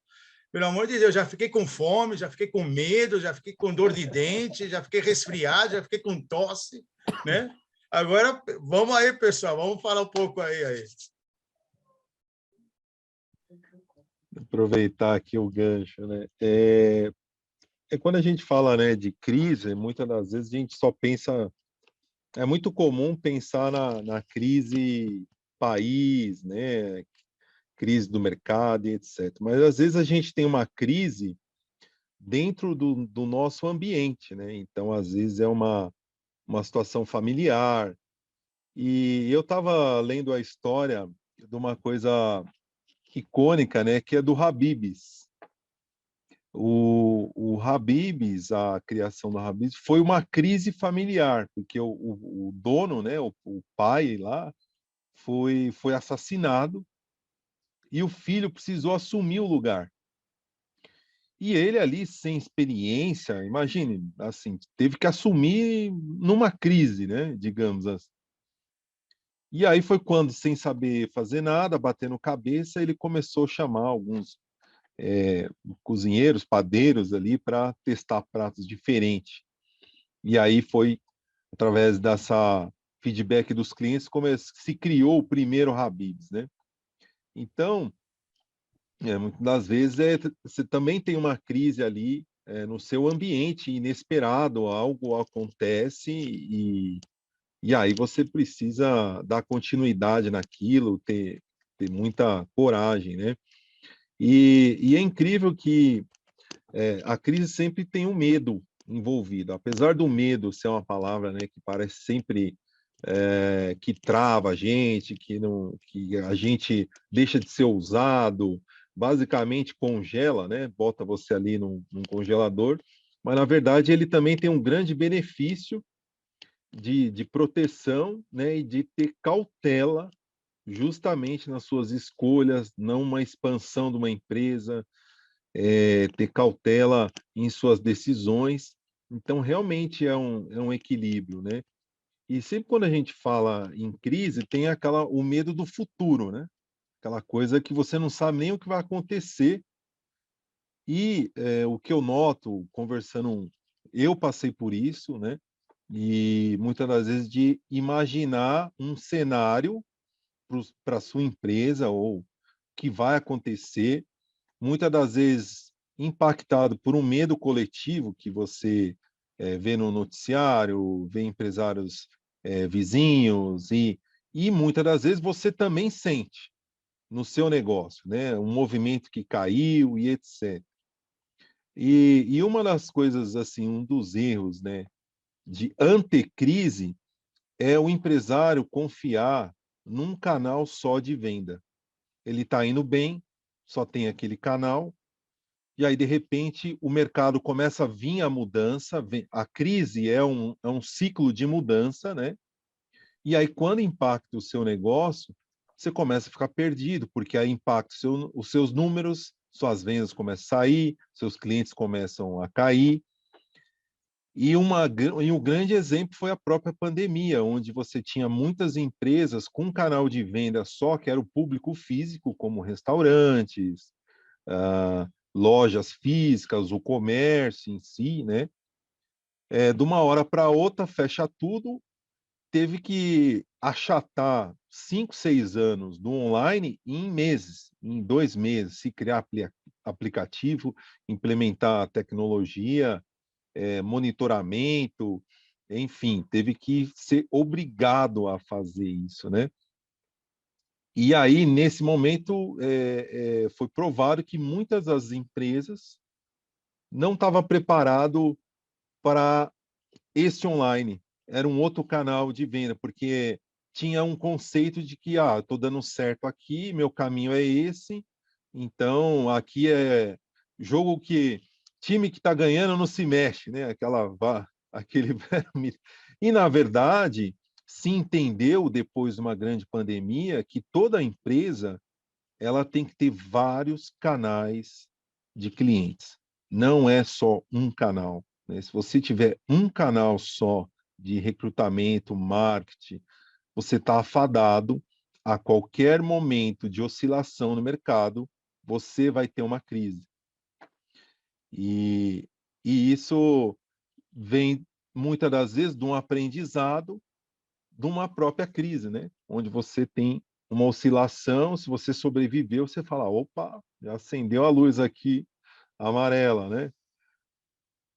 B: pelo amor de Deus, já fiquei com fome, já fiquei com medo, já fiquei com dor de dente, já fiquei resfriado, já fiquei com tosse, né? Agora, vamos aí, pessoal, vamos falar um pouco aí.
D: Aproveitar aqui o gancho, né? Quando a gente fala, né, de crise, muitas das vezes a gente só pensa... É muito comum pensar na crise país, né? Crise do mercado e etc. Mas, às vezes, a gente tem uma crise dentro do nosso ambiente, né? Então, às vezes, é uma situação familiar. E eu estava lendo a história de uma coisa icônica, né? Que é do Habib's. O Habib's, a criação do Habib's, foi uma crise familiar, porque o dono, né? O pai lá, foi assassinado e o filho precisou assumir o lugar. E ele ali, sem experiência, imagine, assim, teve que assumir numa crise, né, digamos assim. E aí foi quando, sem saber fazer nada, batendo cabeça, ele começou a chamar alguns cozinheiros, padeiros ali para testar pratos diferentes. E aí foi, através dessa feedback dos clientes, como se criou o primeiro Habib's, né? Então, muitas das vezes você também tem uma crise ali no seu ambiente inesperado, algo acontece e aí você precisa dar continuidade naquilo, ter muita coragem, né? E é incrível que a crise sempre tem um medo envolvido, apesar do medo ser uma palavra, né, que parece sempre que trava a gente, que a gente deixa de ser ousado, basicamente congela, né? Bota você ali num congelador, mas na verdade ele também tem um grande benefício de proteção, né? E de ter cautela justamente nas suas escolhas, não uma expansão de uma empresa, ter cautela em suas decisões. Então, realmente é um equilíbrio, né? E sempre quando a gente fala em crise, tem o medo do futuro, né? Aquela coisa que você não sabe nem o que vai acontecer E o que eu noto, conversando, eu passei por isso, né? E muitas das vezes de imaginar um cenário para a sua empresa ou que vai acontecer, muitas das vezes impactado por um medo coletivo que você vê no noticiário, vê empresários vizinhos, e muitas das vezes você também sente no seu negócio, né? Um movimento que caiu e etc. E uma das coisas, assim, um dos erros, né, de antecrise é o empresário confiar num canal só de venda. Ele está indo bem, só tem aquele canal, e aí, de repente, o mercado começa a vir a mudança, a crise é um ciclo de mudança, né? E aí, quando impacta o seu negócio, você começa a ficar perdido, porque aí impacta os seus números, suas vendas começam a sair, seus clientes começam a cair. E um grande exemplo foi a própria pandemia, onde você tinha muitas empresas com um canal de venda só, que era o público físico, como restaurantes, lojas físicas, o comércio em si, né? De uma hora para outra, fecha tudo, teve que achatar 5, 6 anos do online em meses, em 2 meses, se criar aplicativo, implementar tecnologia, monitoramento, enfim, teve que ser obrigado a fazer isso, né? E aí, nesse momento, foi provado que muitas das empresas não estavam preparadas para este online. Era um outro canal de venda, porque tinha um conceito de que, estou dando certo aqui, meu caminho é esse, então aqui é jogo que time que está ganhando não se mexe, né? Aquele e na verdade se entendeu depois de uma grande pandemia que toda empresa ela tem que ter vários canais de clientes. Não é só um canal, né? Se você tiver um canal só de recrutamento, marketing, você está afadado a qualquer momento de oscilação no mercado, você vai ter uma crise. E isso vem, muitas das vezes, de um aprendizado de uma própria crise, né? Onde você tem uma oscilação, se você sobreviveu, você fala, opa, já acendeu a luz aqui amarela, né?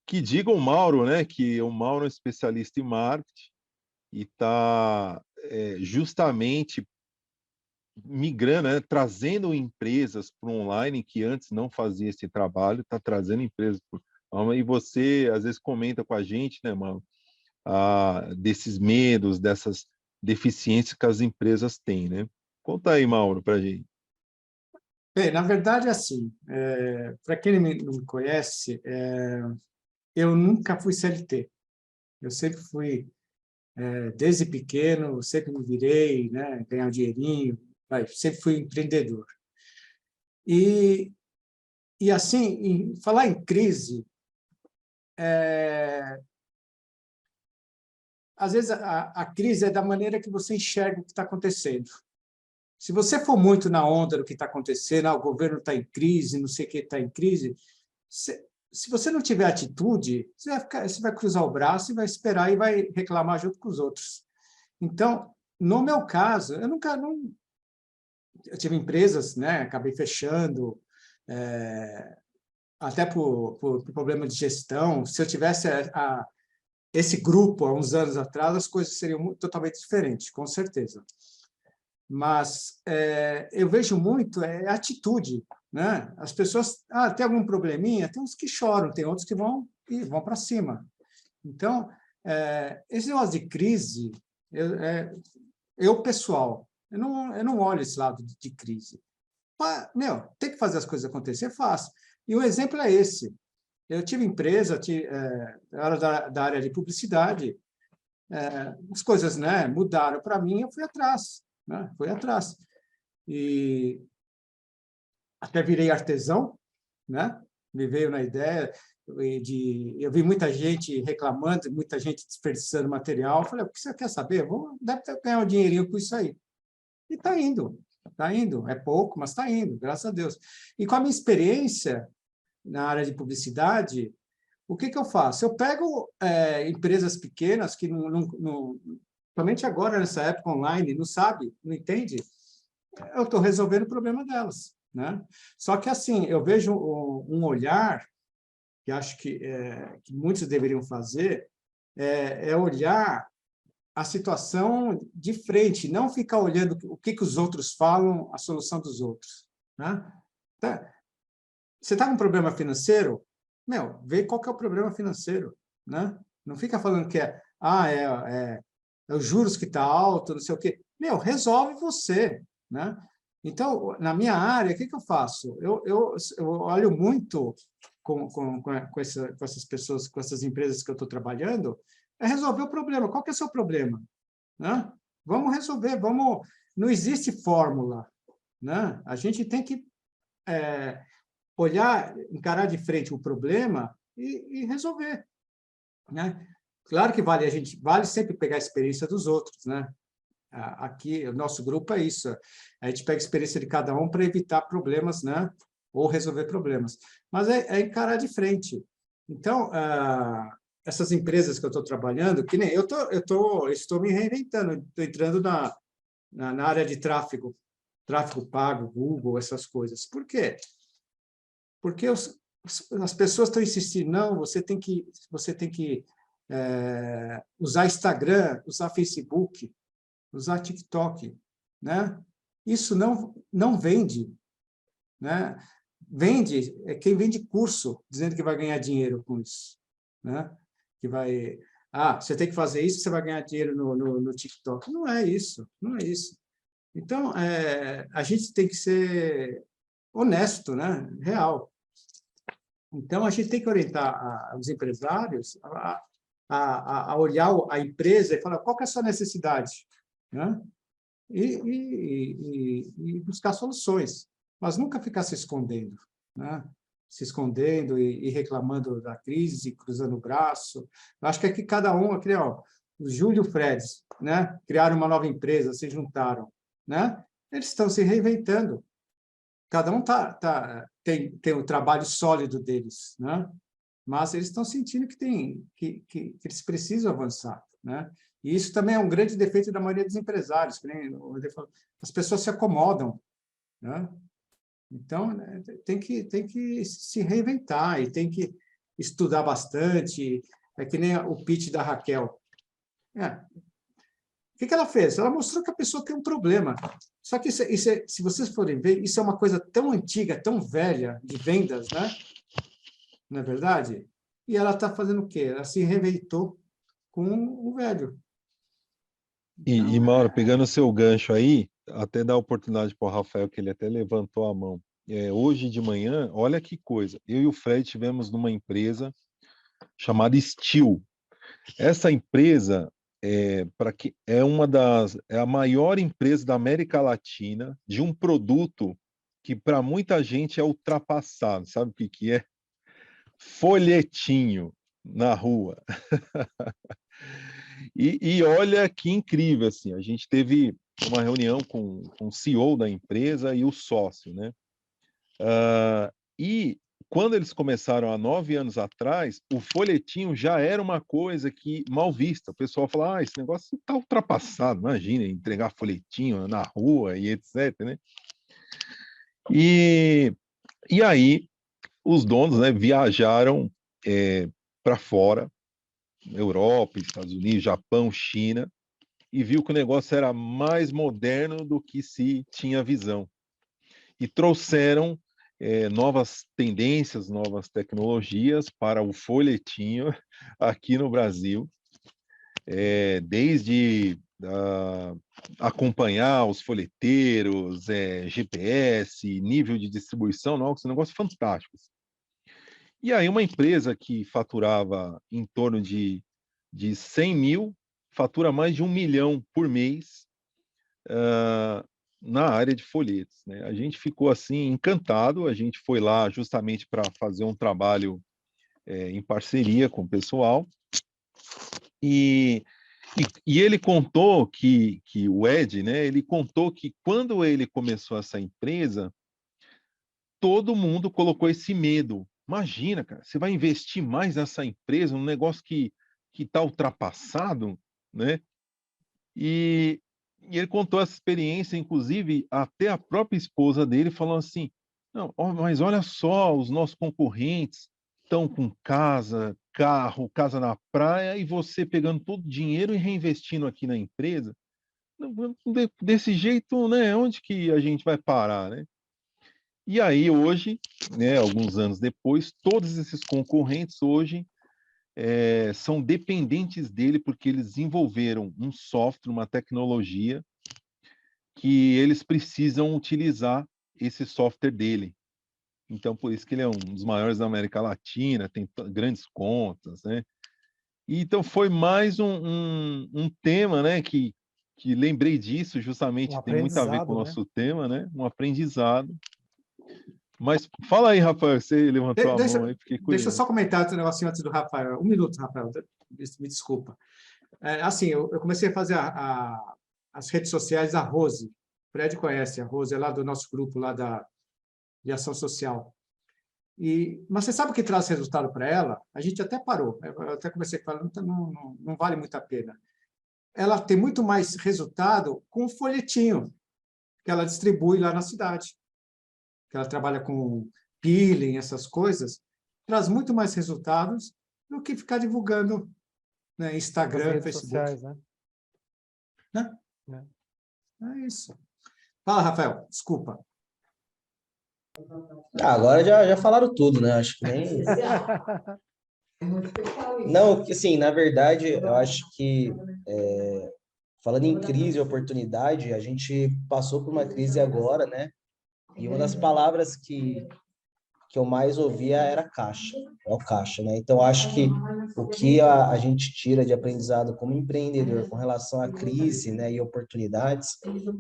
D: Que diga o Mauro, né? Que o Mauro é um especialista em marketing e está justamente migrando, né? Trazendo empresas para o online que antes não fazia esse trabalho, está trazendo empresas para e você às vezes comenta com a gente, né, Mauro, desses medos, dessas deficiências que as empresas têm, né? Conta aí, Mauro, para a gente.
C: Bem, na verdade, assim, para quem não me conhece, eu nunca fui CLT. Eu sempre fui, desde pequeno, sempre me virei, né, ganhar dinheirinho, sempre fui empreendedor. E assim, falar em crise, às vezes a crise é da maneira que você enxerga o que está acontecendo. Se você for muito na onda do que está acontecendo, o governo está em crise, não sei o que está em crise, se você não tiver atitude, você vai cruzar o braço e vai esperar e vai reclamar junto com os outros. Então, no meu caso, eu tive empresas, né, acabei fechando, até por problema de gestão. Se eu tivesse esse grupo há uns anos atrás, as coisas seriam totalmente diferentes, com certeza. Mas eu vejo muito atitude, né? As pessoas, tem algum probleminha? Tem uns que choram, tem outros que vão para cima. Então, esse negócio de crise, pessoal, eu não olho esse lado de crise. Tem que fazer as coisas acontecer, faz. E o exemplo é esse. Eu tive empresa, eu era da área de publicidade, as coisas, né, mudaram para mim, eu fui atrás. Né? Fui atrás. E até virei artesão, né? Me veio na ideia eu vi muita gente reclamando, muita gente desperdiçando material. Eu falei, o que você quer saber? Deve ganhar um dinheirinho com isso aí. E está indo. É pouco, mas está indo, graças a Deus. E com a minha experiência, na área de publicidade, o que eu faço? Eu pego empresas pequenas que, somente agora, nessa época online, não sabe, não entende, eu estou resolvendo o problema delas, né? Só que, assim, eu vejo um olhar, que acho que muitos deveriam fazer, é olhar a situação de frente, não ficar olhando o que os outros falam, a solução dos outros, né? Você está com um problema financeiro? Vê qual que é o problema financeiro, né? Não fica falando que é os juros que está alto, não sei o quê. Resolve você, né? Então, na minha área, o que eu faço? Eu olho muito com essas pessoas, com essas empresas que eu estou trabalhando, é resolver o problema. Qual que é o seu problema? Né? Vamos resolver, não existe fórmula, né? A gente tem que olhar, encarar de frente o problema e resolver, né? Claro que vale sempre pegar a experiência dos outros, né? Aqui, o nosso grupo é isso, a gente pega a experiência de cada um para evitar problemas, né? Ou resolver problemas, mas é encarar de frente. Então, essas empresas que eu estou trabalhando, que nem eu estou me reinventando, estou entrando na área de tráfego pago, Google, essas coisas. Por quê? Porque as pessoas estão insistindo, não, você tem que usar Instagram, usar Facebook, usar TikTok, né? Isso não vende, né? Vende quem vende curso, dizendo que vai ganhar dinheiro com isso, né? Que vai, você tem que fazer isso, você vai ganhar dinheiro no TikTok. Não é isso, não é isso. Então, a gente tem que ser honesto, né? Real. Então, a gente tem que orientar os empresários a olhar a empresa e falar qual que é a sua necessidade, né? E buscar soluções, mas nunca ficar se escondendo, né? Se escondendo e reclamando da crise, cruzando o braço. Eu acho que aqui cada um, aqui, ó, o Júlio e o Fred, né? Criaram uma nova empresa, se juntaram, né? Eles estão se reinventando. Cada um tem o trabalho sólido deles, né? Mas eles estão sentindo que eles precisam avançar, né? E isso também é um grande defeito da maioria dos empresários, que nem as pessoas se acomodam, né? Então, tem que se reinventar e tem que estudar bastante. É que nem o pitch da Raquel. O que ela fez? Ela mostrou que a pessoa tem um problema. Só que, se vocês forem ver, isso é uma coisa tão antiga, tão velha de vendas, né? Não é verdade? E ela está fazendo o quê? Ela se reinventou com o velho. Então,
D: E Mauro, pegando o seu gancho aí, até dar a oportunidade para o Rafael, que ele até levantou a mão. Hoje de manhã, olha que coisa, eu e o Fred estivemos numa empresa chamada Steel. Essa empresa é a maior empresa da América Latina de um produto que para muita gente é ultrapassado. Sabe o que é? Folhetinho na rua. E olha que incrível, assim, a gente teve uma reunião com o CEO da empresa e o sócio, né? E quando eles começaram há 9 anos atrás, o folhetinho já era uma coisa que mal vista. O pessoal fala, esse negócio está ultrapassado, imagina, entregar folhetinho na rua e etc, né? E aí, os donos, né, viajaram para fora, Europa, Estados Unidos, Japão, China, e viu que o negócio era mais moderno do que se tinha visão. E trouxeram novas tendências, novas tecnologias para o folhetinho aqui no Brasil, desde acompanhar os folheteiros, GPS, nível de distribuição, um negócio fantástico. E aí uma empresa que faturava em torno de 100 mil, fatura mais de 1 milhão por mês na área de folhetos, né? A gente ficou assim encantado, a gente foi lá justamente para fazer um trabalho em parceria com o pessoal, e ele contou que o Ed, né, ele contou que quando ele começou essa empresa, todo mundo colocou esse medo Imagina, cara, você vai investir mais nessa empresa, num negócio que está ultrapassado, né? E ele contou essa experiência, inclusive, até a própria esposa dele falou assim, não, mas olha só, os nossos concorrentes estão com casa, carro, casa na praia, e você pegando todo o dinheiro e reinvestindo aqui na empresa. Desse jeito, né? Onde que a gente vai parar, né? E aí, hoje, né, alguns anos depois, todos esses concorrentes hoje são dependentes dele porque eles desenvolveram um software, uma tecnologia que eles precisam utilizar esse software dele. Então, por isso que ele é um dos maiores da América Latina, tem grandes contas, né? E, então, foi mais um tema, né, que lembrei disso, justamente tem muito a ver com o nosso tema, né? Um aprendizado. Mas fala aí, Rafael, você levantou a mão aí, fiquei curioso.
C: Deixa eu só comentar um negocinho antes do Rafael. Um minuto, Rafael, me desculpa. Assim, eu comecei a fazer as redes sociais da Rose. O Fred conhece, a Rose é lá do nosso grupo lá de ação social. Mas você sabe o que traz resultado para ela? A gente até parou. Eu até comecei a falar, não vale muito a pena. Ela tem muito mais resultado com o folhetinho que ela distribui lá na cidade. Que ela trabalha com peeling, essas coisas, traz muito mais resultados do que ficar divulgando, né, Instagram, Facebook.
A: Sociais, né?
C: É isso. Fala, Rafael, desculpa.
E: Agora já falaram tudo, né? Acho que nem... Não, assim, na verdade, eu acho que, falando em crise e oportunidade, a gente passou por uma crise agora, né? E uma das palavras que eu mais ouvia era caixa, é o caixa, né? Então, acho que o que a gente tira de aprendizado como empreendedor com relação à crise, né, e oportunidades,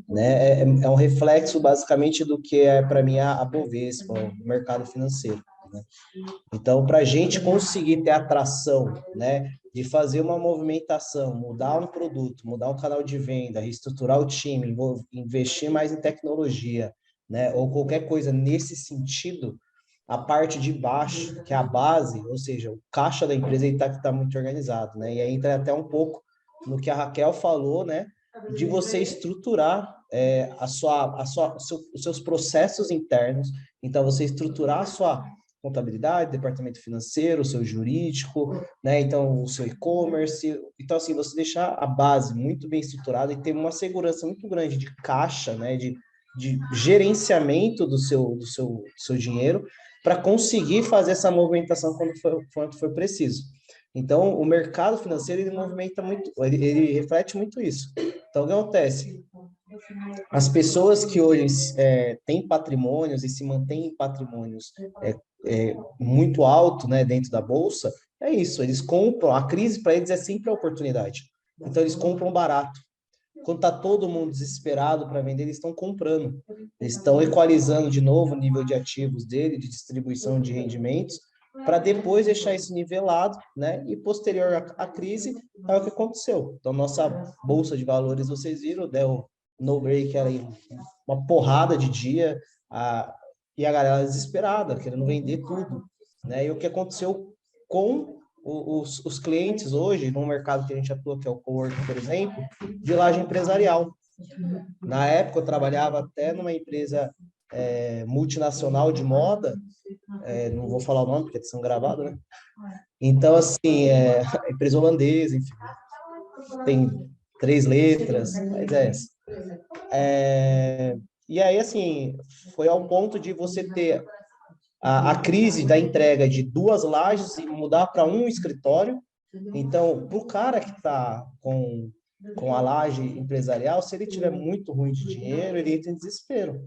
E: né, é um reflexo, basicamente, do que é, para mim, a Bovespa, o mercado financeiro, né? Então, para a gente conseguir ter atração, né, de fazer uma movimentação, mudar um produto, mudar um canal de venda, reestruturar o time, investir mais em tecnologia, né, ou qualquer coisa nesse sentido, a parte de baixo, que é a base, ou seja, o caixa da empresa está muito organizado, né? E aí entra até um pouco no que a Raquel falou, né? De você estruturar os seus processos internos. Então, você estruturar a sua contabilidade, departamento financeiro, o seu jurídico, né? Então, o seu e-commerce. Então, assim, você deixar a base muito bem estruturada e ter uma segurança muito grande de caixa, né? De gerenciamento do seu dinheiro, para conseguir fazer essa movimentação quando for preciso. Então, o mercado financeiro, ele movimenta muito, ele reflete muito isso. Então, o que acontece? As pessoas que hoje têm patrimônios e se mantêm em patrimônios muito alto, né, dentro da Bolsa, é isso, eles compram, a crise para eles é sempre a oportunidade. Então, eles compram barato. Quando está todo mundo desesperado para vender, eles estão comprando. Eles estão equalizando de novo o nível de ativos dele, de distribuição de rendimentos, para depois deixar isso nivelado, né? E posterior à crise, é o que aconteceu. Então, nossa bolsa de valores, vocês viram, deu no break, era uma porrada de dia, e a galera desesperada, querendo vender tudo, né? E o que aconteceu com os clientes hoje, no mercado que a gente atua, que é o coworking, por exemplo, de laje empresarial. Na época, eu trabalhava até numa empresa multinacional de moda, não vou falar o nome, porque são gravados, né? Então, assim, empresa holandesa, enfim, tem 3 letras, mas é essa. E aí, assim, foi ao ponto de você ter a crise da entrega de 2 lajes e mudar para um escritório. Então, para o cara que está com a laje empresarial, se ele tiver muito ruim de dinheiro, ele entra em desespero.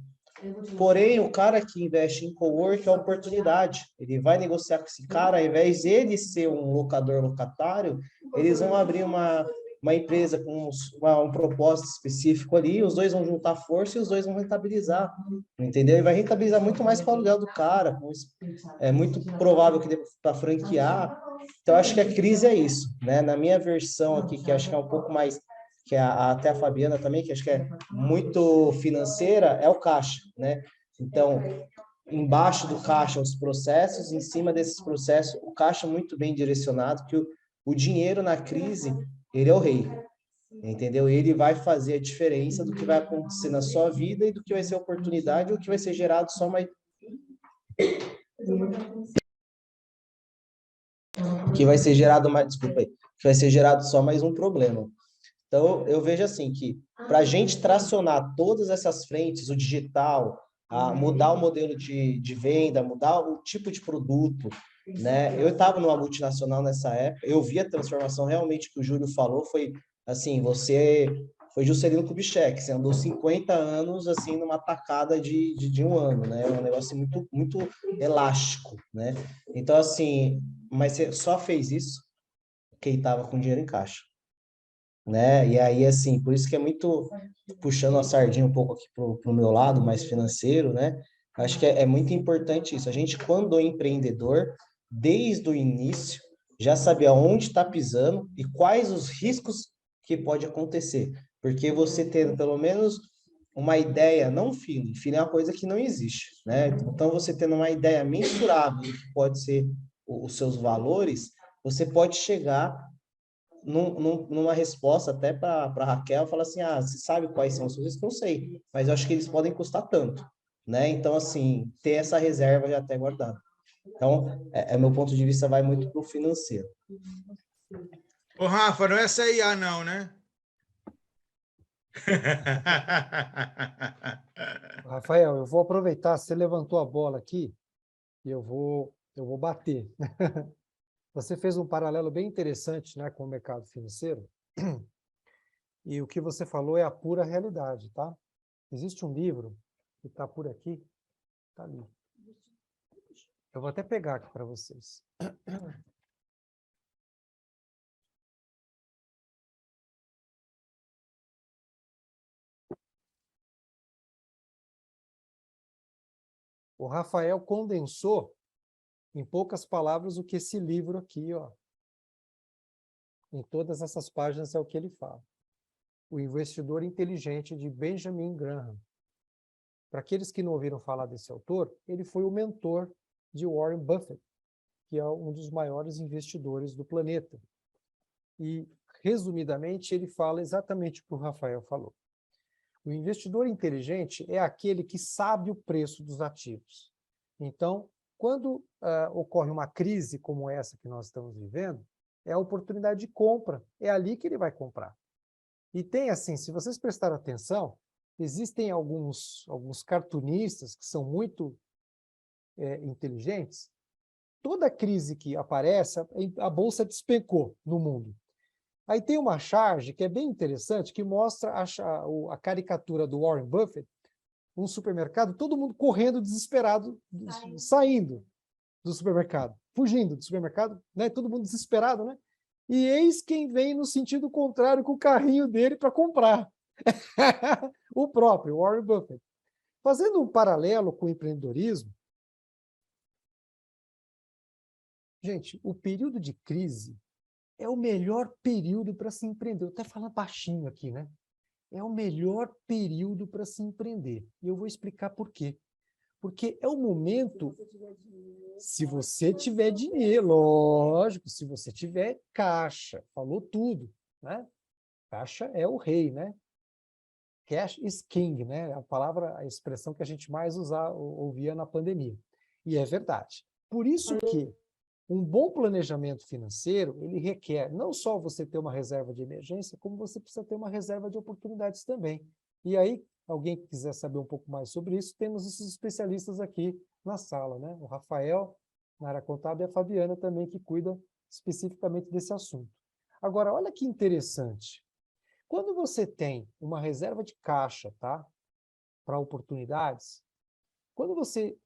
E: Porém, o cara que investe em cowork é uma oportunidade. Ele vai negociar com esse cara, ao invés de ele ser um locatário, eles vão abrir uma empresa com um propósito específico ali, os dois vão juntar força e os dois vão rentabilizar, entendeu? E vai rentabilizar muito mais com o aluguel do cara, é muito provável que dê para franquear. Então, acho que a crise é isso, né? Na minha versão aqui, que acho que é um pouco mais, que até a Fabiana também, que acho que é muito financeira, é o caixa, né? Então, embaixo do caixa os processos, em cima desses processos o caixa muito bem direcionado, que o dinheiro na crise, ele é o rei, entendeu? Ele vai fazer a diferença do que vai acontecer na sua vida e do que vai ser oportunidade ou que vai ser gerado só mais... que vai ser gerado mais, desculpa aí, que vai ser gerado só mais um problema. Então, eu vejo assim que para a gente tracionar todas essas frentes, o digital, mudar o modelo de venda, mudar o tipo de produto, né? Eu estava numa multinacional nessa época, eu vi a transformação realmente que o Júlio falou, foi assim, você foi Juscelino Kubitschek, você andou 50 anos assim numa tacada de um ano, né? Um negócio muito, muito elástico, né? Então, assim, mas você só fez isso quem estava com dinheiro em caixa, né? E aí, assim, por isso que é muito, puxando a sardinha um pouco aqui pro meu lado, mais financeiro, né? Acho que é muito importante isso. A gente, quando é empreendedor, desde o início, já saber aonde está pisando e quais os riscos que pode acontecer. Porque você tendo pelo menos uma ideia, não um feeling é uma coisa que não existe, né? Então, você tendo uma ideia mensurável do que pode ser os seus valores, você pode chegar numa resposta até para a Raquel, fala assim, você sabe quais são os seus riscos? Não sei, mas eu acho que eles podem custar tanto, né? Então, assim, ter essa reserva já até guardada. Então, meu ponto de vista vai muito para o financeiro.
B: Ô, Rafa, não é CIA não, né?
A: Rafael, eu vou aproveitar, você levantou a bola aqui e eu vou bater. Você fez um paralelo bem interessante, né, com o mercado financeiro, e o que você falou é a pura realidade, tá? Existe um livro que está por aqui, está ali. Eu vou até pegar aqui para vocês. O Rafael condensou em poucas palavras o que esse livro aqui, ó, em todas essas páginas é o que ele fala. O Investidor Inteligente, de Benjamin Graham. Para aqueles que não ouviram falar desse autor, ele foi o mentor de Warren Buffett, que é um dos maiores investidores do planeta. E, resumidamente, ele fala exatamente o que o Rafael falou. O investidor inteligente é aquele que sabe o preço dos ativos. Então, quando ocorre uma crise como essa que nós estamos vivendo, é a oportunidade de compra, é ali que ele vai comprar. E tem assim, se vocês prestarem atenção, existem alguns cartunistas que são muito inteligentes. Toda crise que aparece, a bolsa despencou no mundo. Aí tem uma charge que é bem interessante, que mostra a caricatura do Warren Buffett, um supermercado, todo mundo correndo desesperado, saindo do supermercado, fugindo do supermercado, né? Todo mundo desesperado, né? E eis quem vem no sentido contrário com o carrinho dele para comprar. O próprio Warren Buffett. Fazendo um paralelo com o empreendedorismo, gente, o período de crise é o melhor período para se empreender. Eu até falando baixinho aqui, né? É o melhor período para se empreender. E eu vou explicar por quê. Porque é o momento, se você tiver dinheiro, lógico, se você tiver caixa, falou tudo, né? Caixa é o rei, né? Cash is king, né? A expressão que a gente mais ouvia na pandemia. E é verdade. Por isso que um bom planejamento financeiro, ele requer não só você ter uma reserva de emergência, como você precisa ter uma reserva de oportunidades também. E aí, alguém que quiser saber um pouco mais sobre isso, temos esses especialistas aqui na sala, né? O Rafael, na área contábil, e a Fabiana também, que cuida especificamente desse assunto. Agora, olha que interessante. Quando você tem uma reserva de caixa, tá? Para oportunidades, quando você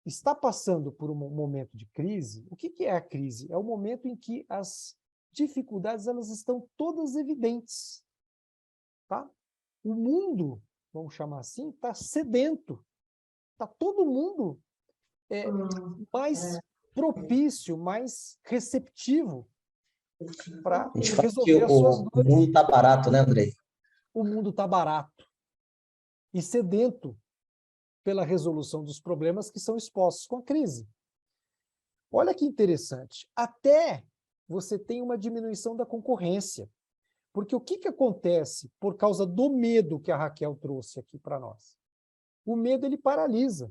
A: está passando por um momento de crise, o que é a crise? É o momento em que as dificuldades elas estão todas evidentes. Tá? O mundo, vamos chamar assim, está sedento. Está todo mundo mais propício, mais receptivo para resolver as suas dores.
E: O mundo está barato, né, Andrei?
A: O mundo está barato e sedento pela resolução dos problemas que são expostos com a crise. Olha que interessante, até você tem uma diminuição da concorrência, porque o que acontece por causa do medo que a Raquel trouxe aqui para nós? O medo, ele paralisa.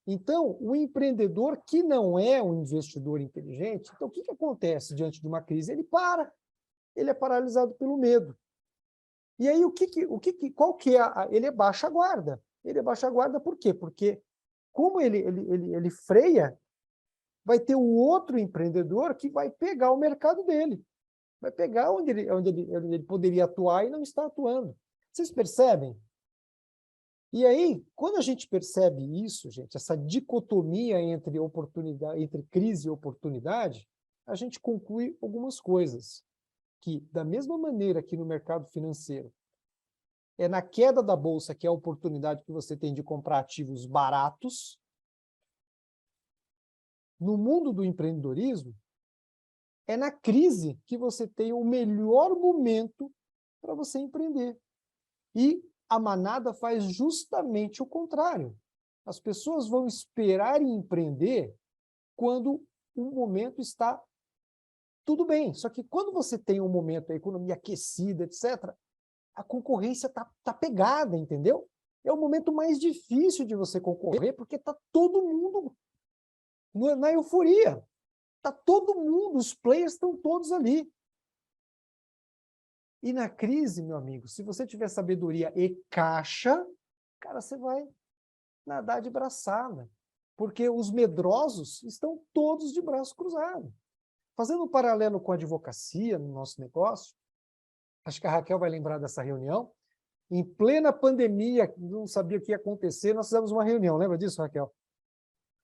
A: Então, o empreendedor que não é um investidor inteligente, então o que acontece diante de uma crise? Ele para, ele é paralisado pelo medo. E aí, qual que é ele baixa a guarda. Ele baixa a guarda por quê? Porque como ele freia, vai ter o outro empreendedor que vai pegar o mercado dele. Vai pegar onde ele poderia atuar e não está atuando. Vocês percebem? E aí, quando a gente percebe isso, gente, essa dicotomia entre oportunidade, entre crise e oportunidade, a gente conclui algumas coisas. Que, da mesma maneira que no mercado financeiro, é na queda da bolsa que é a oportunidade que você tem de comprar ativos baratos, no mundo do empreendedorismo, é na crise que você tem o melhor momento para você empreender. E a manada faz justamente o contrário. As pessoas vão esperar e empreender quando o momento está tudo bem. Só que quando você tem um momento, a economia aquecida, etc., a concorrência tá pegada, entendeu? É o momento mais difícil de você concorrer, porque está todo mundo na euforia. Está todo mundo, os players estão todos ali. E na crise, meu amigo, se você tiver sabedoria e caixa, cara, você vai nadar de braçada. Porque os medrosos estão todos de braço cruzado. Fazendo um paralelo com a advocacia no nosso negócio, acho que a Raquel vai lembrar dessa reunião. Em plena pandemia, não sabia o que ia acontecer, nós fizemos uma reunião, lembra disso, Raquel?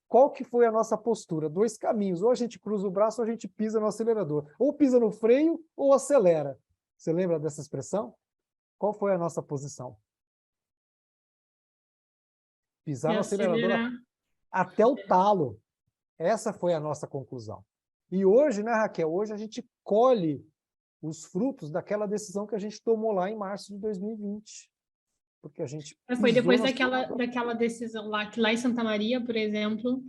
A: Qual que foi a nossa postura? 2 caminhos, ou a gente cruza o braço ou a gente pisa no acelerador. Ou pisa no freio ou acelera. Você lembra dessa expressão? Qual foi a nossa posição? Pisar no acelerador até o talo. Essa foi a nossa conclusão. E hoje, né, Raquel? Hoje a gente colhe os frutos daquela decisão que a gente tomou lá em março de 2020. Porque a gente
G: foi depois daquela decisão lá, que lá em Santa Maria, por exemplo,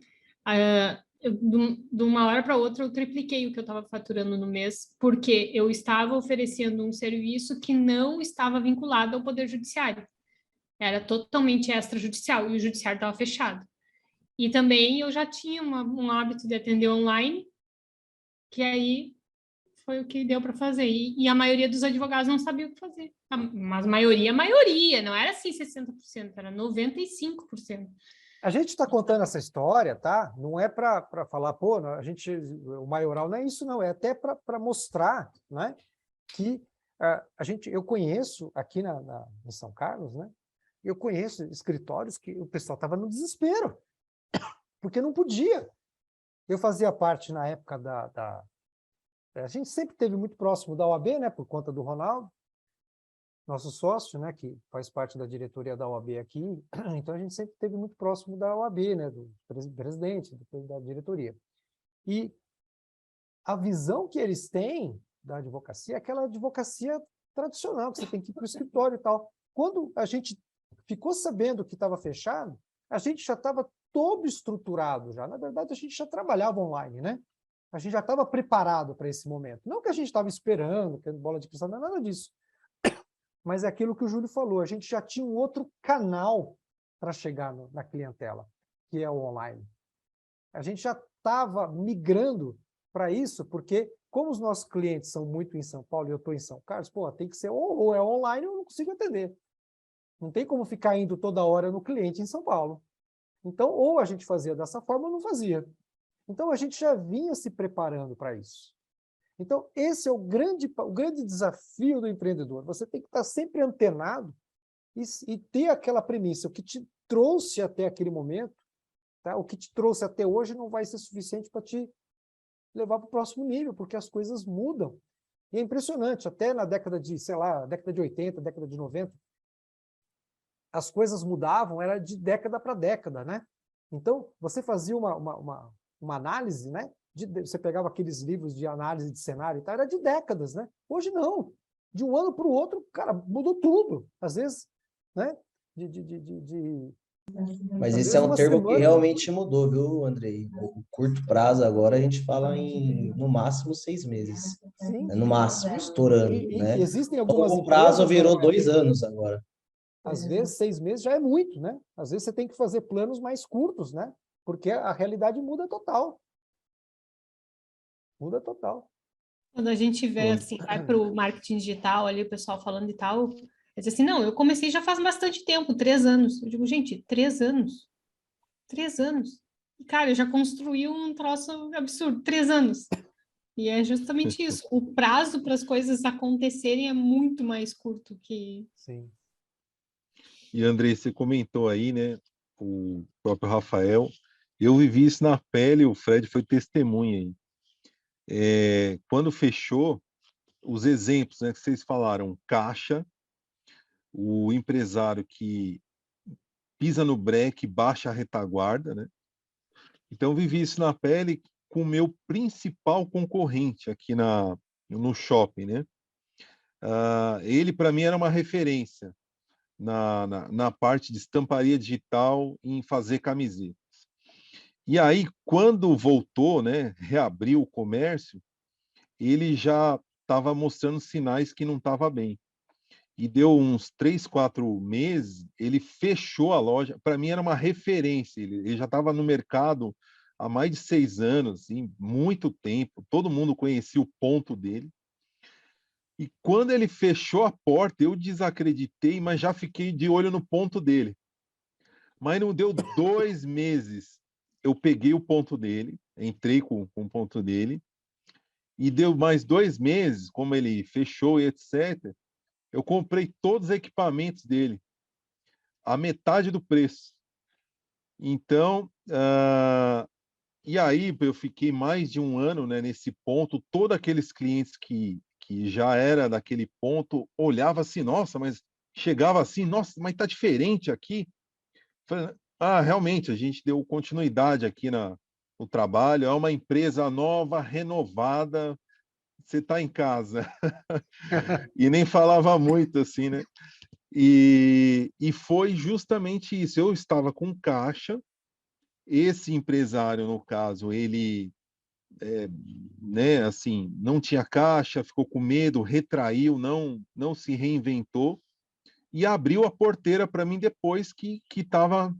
G: de uma hora para outra eu tripliquei o que eu estava faturando no mês, porque eu estava oferecendo um serviço que não estava vinculado ao Poder Judiciário. Era totalmente extrajudicial, e o judiciário estava fechado. E também eu já tinha um hábito de atender online, que aí foi o que deu para fazer. E a maioria dos advogados não sabia o que fazer. Mas maioria, não era assim 60%, era 95%.
A: A gente está contando essa história, tá? Não é para falar, pô, o maioral não é isso, não. É até para mostrar, né, que eu conheço aqui em São Carlos, né? Eu conheço escritórios que o pessoal estava no desespero, porque não podia. Eu fazia parte, na época, a gente sempre esteve muito próximo da OAB, né, por conta do Ronaldo, nosso sócio, né, que faz parte da diretoria da OAB aqui. Então, a gente sempre esteve muito próximo da OAB, né, do presidente, da diretoria. E a visão que eles têm da advocacia é aquela advocacia tradicional, que você tem que ir para o escritório e tal. Quando a gente ficou sabendo que estava fechado, a gente já estava todo estruturado já. Na verdade, a gente já trabalhava online, né? A gente já estava preparado para esse momento. Não que a gente estava esperando, que bola de cristal, não é nada disso. Mas é aquilo que o Júlio falou, a gente já tinha um outro canal para chegar na clientela, que é o online. A gente já estava migrando para isso, porque como os nossos clientes são muito em São Paulo e eu estou em São Carlos, pô, tem que ser ou é online ou eu não consigo atender. Não tem como ficar indo toda hora no cliente em São Paulo. Então, ou a gente fazia dessa forma ou não fazia. Então, a gente já vinha se preparando para isso. Então, esse é o grande desafio do empreendedor. Você tem que estar sempre antenado e ter aquela premissa. O que te trouxe até aquele momento, tá? O que te trouxe até hoje não vai ser suficiente para te levar para o próximo nível, porque as coisas mudam. E é impressionante, até na década de, sei lá, década de 80, década de 90, as coisas mudavam, era de década para década, né? Então, você fazia uma análise, né? Você pegava aqueles livros de análise de cenário e tal, era de décadas, né? Hoje não. De um ano para o outro, cara, mudou tudo. Às vezes, né? De
E: Mas
A: Às
E: esse é
A: vezes
E: um
A: uma
E: termo que
A: semana.
E: realmente mudou, viu, Andrei? No curto prazo agora a gente fala em no máximo 6 meses.
A: Sim.
E: No máximo, estourando,
A: E
E: né?
A: existem algumas
E: Longo prazo
A: empresas,
E: virou
A: né?
E: 2 anos agora.
A: Às vezes 6 meses já é muito, né? Às vezes você tem que fazer planos mais curtos, né? Porque a realidade muda total. Muda total.
G: Quando a gente vê, assim, vai para o marketing digital, ali o pessoal falando e tal, diz assim, não, eu comecei já faz bastante tempo, 3 anos. Eu digo, gente, 3 anos? 3 anos? E, cara, eu já construí um troço absurdo, 3 anos. E é justamente isso. O prazo para as coisas acontecerem é muito mais curto que...
A: Sim.
D: E, Andrei, você comentou aí, né, o próprio Rafael, eu vivi isso na pele, o Fred foi testemunha aí. Quando fechou, os exemplos, né, que vocês falaram, caixa, o empresário que pisa no breque, baixa a retaguarda, né? Então, eu vivi isso na pele com o meu principal concorrente aqui no shopping, né? Ele, para mim, era uma referência na parte de estamparia digital em fazer camiseta. E aí, quando voltou, né, reabriu o comércio, ele já estava mostrando sinais que não estava bem. E deu uns 3, 4 meses, ele fechou a loja. Para mim era uma referência, ele já estava no mercado há mais de 6 anos, assim, muito tempo, todo mundo conhecia o ponto dele. E quando ele fechou a porta, eu desacreditei, mas já fiquei de olho no ponto dele. Mas não deu 2 meses, eu peguei o ponto dele, entrei com o ponto dele, e deu mais 2 meses, como ele fechou e etc., eu comprei todos os equipamentos dele, a metade do preço. Então, e aí eu fiquei mais de um ano, né, nesse ponto, todos aqueles clientes que já era daquele ponto, olhava assim, nossa, mas chegava assim, nossa, mas tá diferente aqui. Falei, realmente, a gente deu continuidade aqui no trabalho, é uma empresa nova, renovada, você está em casa. E nem falava muito assim, né? E foi justamente isso. Eu estava com caixa, esse empresário, no caso, ele, né, assim, não tinha caixa, ficou com medo, retraiu, não se reinventou e abriu a porteira para mim depois que estava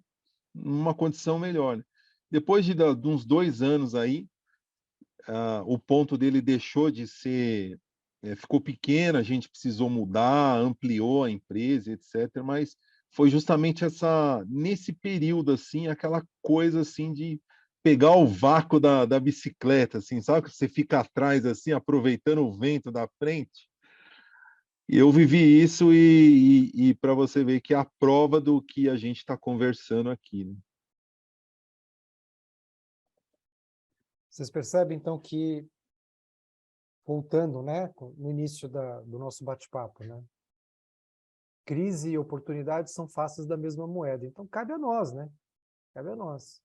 D: numa condição melhor, né? Depois de uns 2 anos aí, o ponto dele deixou de ser, ficou pequeno, a gente precisou mudar, ampliou a empresa, etc. Mas foi justamente nesse período, assim, aquela coisa assim de pegar o vácuo da bicicleta, assim, sabe? Que você fica atrás, assim, aproveitando o vento da frente. E eu vivi isso e para você ver que é a prova do que a gente está conversando aqui, né?
A: Vocês percebem, então, que, voltando, né, no início do nosso bate-papo, né, crise e oportunidade são faces da mesma moeda. Então, cabe a nós, né? Cabe a nós.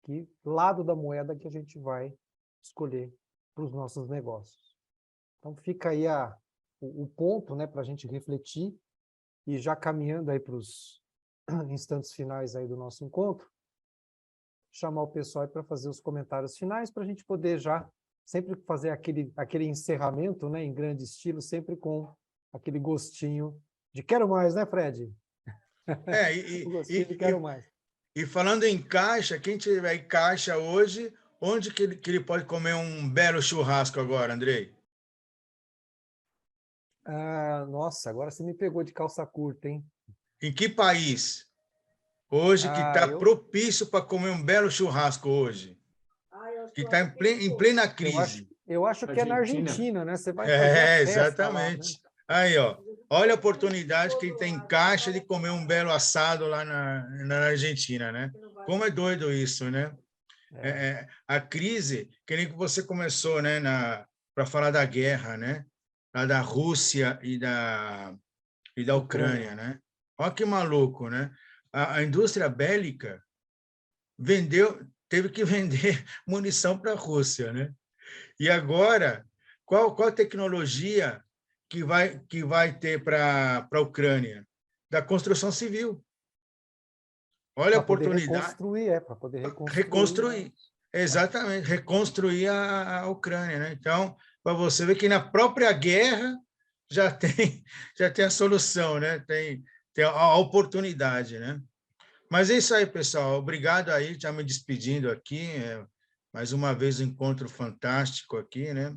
A: Que lado da moeda que a gente vai escolher para os nossos negócios. Então, fica aí o ponto, né, para a gente refletir e já caminhando aí para os instantes finais aí do nosso encontro, chamar o pessoal para fazer os comentários finais para a gente poder já sempre fazer aquele encerramento, né, em grande estilo, sempre com aquele gostinho de quero mais, né, Fred? O gostinho de quero mais.
B: E falando em caixa, quem tiver em caixa hoje, onde que ele pode comer um belo churrasco agora, Andrei?
A: Nossa, agora você me pegou de calça curta, hein?
B: Em que país? Hoje que está propício para comer um belo churrasco hoje? Que está em plena crise.
A: Eu acho que é na Argentina, né? Você vai fazer a festa
B: exatamente.
A: Lá, né?
B: Aí, ó, olha a oportunidade que tem em caixa de comer um belo assado lá na Argentina, né? Como é doido isso, né? A crise, que nem que você começou, né, para falar da guerra, né? Lá da Rússia e da Ucrânia, né? Olha que maluco, né? A indústria bélica teve que vender munição para a Rússia, né? E agora, qual a tecnologia que vai ter para a Ucrânia? Da construção civil. Olha a
A: Para poder
B: oportunidade.
A: reconstruir, para poder reconstruir.
B: Reconstruir, exatamente, reconstruir a Ucrânia, né? Então, para você ver que na própria guerra já tem a solução, né? Tem a oportunidade, né? Mas é isso aí, pessoal. Obrigado aí, já me despedindo aqui. Mais uma vez um encontro fantástico aqui, né?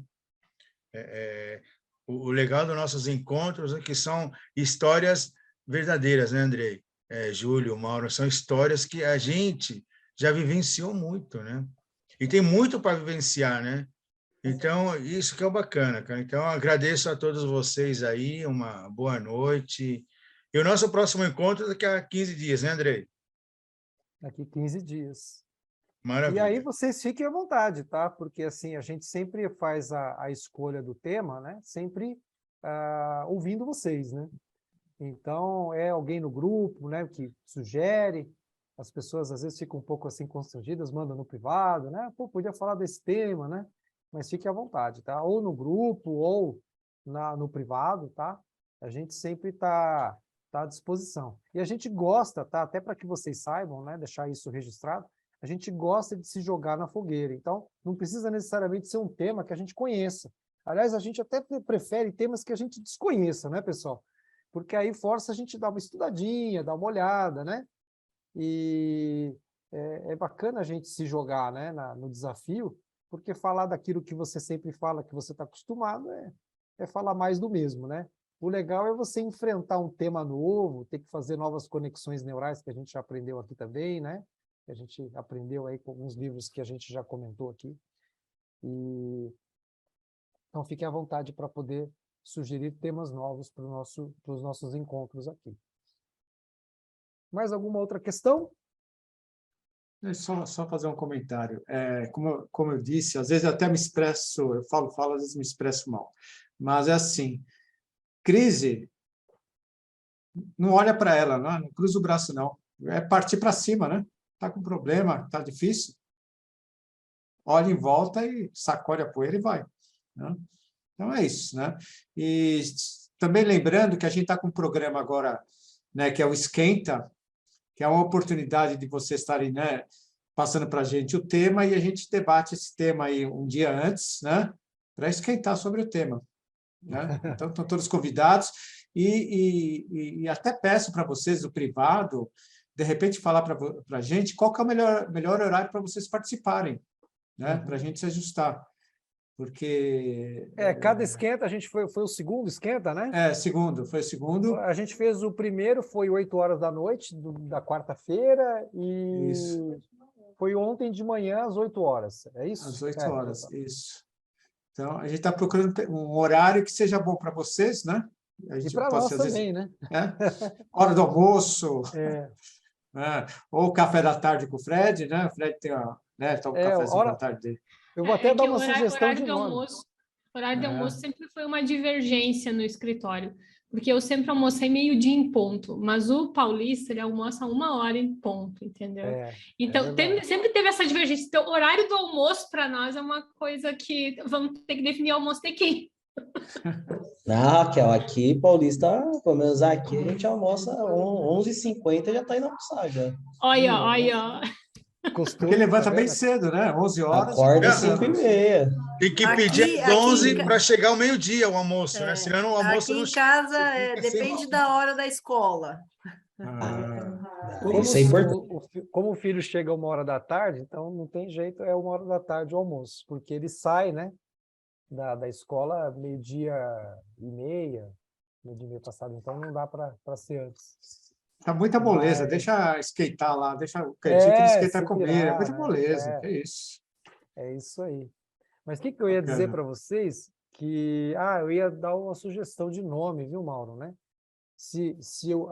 B: O legal dos nossos encontros é que são histórias verdadeiras, né, Andrei? Júlio, Mauro, são histórias que a gente já vivenciou muito, né? E tem muito para vivenciar, né? Então, isso que é o bacana, cara. Então, agradeço a todos vocês aí, uma boa noite. E o nosso próximo encontro é daqui a 15 dias, né, Andrei?
A: Daqui 15 dias.
B: Maravilha.
A: E aí vocês fiquem à vontade, tá? Porque assim, a gente sempre faz a escolha do tema, né? Sempre ouvindo vocês, né? Então, é alguém no grupo, né, que sugere, as pessoas às vezes ficam um pouco assim constrangidas, mandam no privado, né? Pô, podia falar desse tema, né? Mas fique à vontade, tá? Ou no grupo, ou no privado, tá? A gente sempre tá à disposição. E a gente gosta, tá? Até para que vocês saibam, né? Deixar isso registrado, a gente gosta de se jogar na fogueira. Então, não precisa necessariamente ser um tema que a gente conheça. Aliás, a gente até prefere temas que a gente desconheça, né, pessoal? Porque aí força a gente dar uma estudadinha, dar uma olhada, né? E é bacana a gente se jogar, né, no desafio, porque falar daquilo que você sempre fala, que você está acostumado, é falar mais do mesmo, né? O legal é você enfrentar um tema novo, ter que fazer novas conexões neurais, que a gente já aprendeu aqui também, né? Que a gente aprendeu aí com alguns livros que a gente já comentou aqui. Então, fiquem à vontade para poder sugerir temas novos para os nossos encontros aqui. Mais alguma outra questão?
C: Só fazer um comentário. Como eu disse, às vezes eu até me expresso, eu falo, às vezes me expresso mal. Mas é assim, crise, não olha para ela, não cruza o braço, não. É partir para cima, né? Está com problema, está difícil. Olha em volta e sacode a poeira e vai, né? Então, é isso, né? E também lembrando que a gente está com um programa agora, né, que é o Esquenta, que é uma oportunidade de vocês estarem, né, passando para a gente o tema e a gente debate esse tema aí um dia antes, né, para esquentar sobre o tema, né? Então, estão todos convidados e até peço para vocês, do privado, de repente falar para a gente qual que é o melhor horário para vocês participarem, né, para a gente se ajustar. Porque...
A: cada esquenta, a gente foi o segundo esquenta, né?
C: Foi o segundo.
A: A gente fez o primeiro, foi 8 horas da noite, da quarta-feira, e
C: isso.
A: Foi ontem de manhã às 8 horas, é isso?
C: Às 8 horas, isso. Então, a gente está procurando um horário que seja bom para vocês, né? A gente
A: e para nós também, né?
C: Hora do almoço, ou café da tarde com o Fred, né? O Fred tem toma um cafezinho da tarde dele.
A: Eu vou até dar uma sugestão de nome.
G: Horário de almoço sempre foi uma divergência no escritório, porque eu sempre almocei meio-dia em ponto, mas o paulista, ele almoça 1h em ponto, entendeu? Então, sempre teve essa divergência. Então, o horário do almoço, para nós, é uma coisa que vamos ter que definir o almoço de quem.
E: Não, Raquel, aqui, paulista, pelo menos aqui, a gente almoça 11h50 já está indo almoçar, já.
G: Olha.
C: Porque levanta bem cedo, né? 11 horas.
E: Acorda 5h30.
B: Tem que pedir às 11 para chegar ao meio-dia o almoço, né? Senão o almoço
F: aqui em casa depende da hora da escola.
E: Isso é importante.
A: Como o filho chega 1h, então não tem jeito, é 1h o almoço, porque ele sai, né, da escola 12h30, 12h30 passado, então não dá para ser antes.
C: Tá muita moleza, deixa esquentar lá, deixa o cantinho que ele esquenta comer, é muita moleza, é isso.
A: É isso aí. Mas o que eu ia dizer para vocês? Que eu ia dar uma sugestão de nome, viu, Mauro, né? Se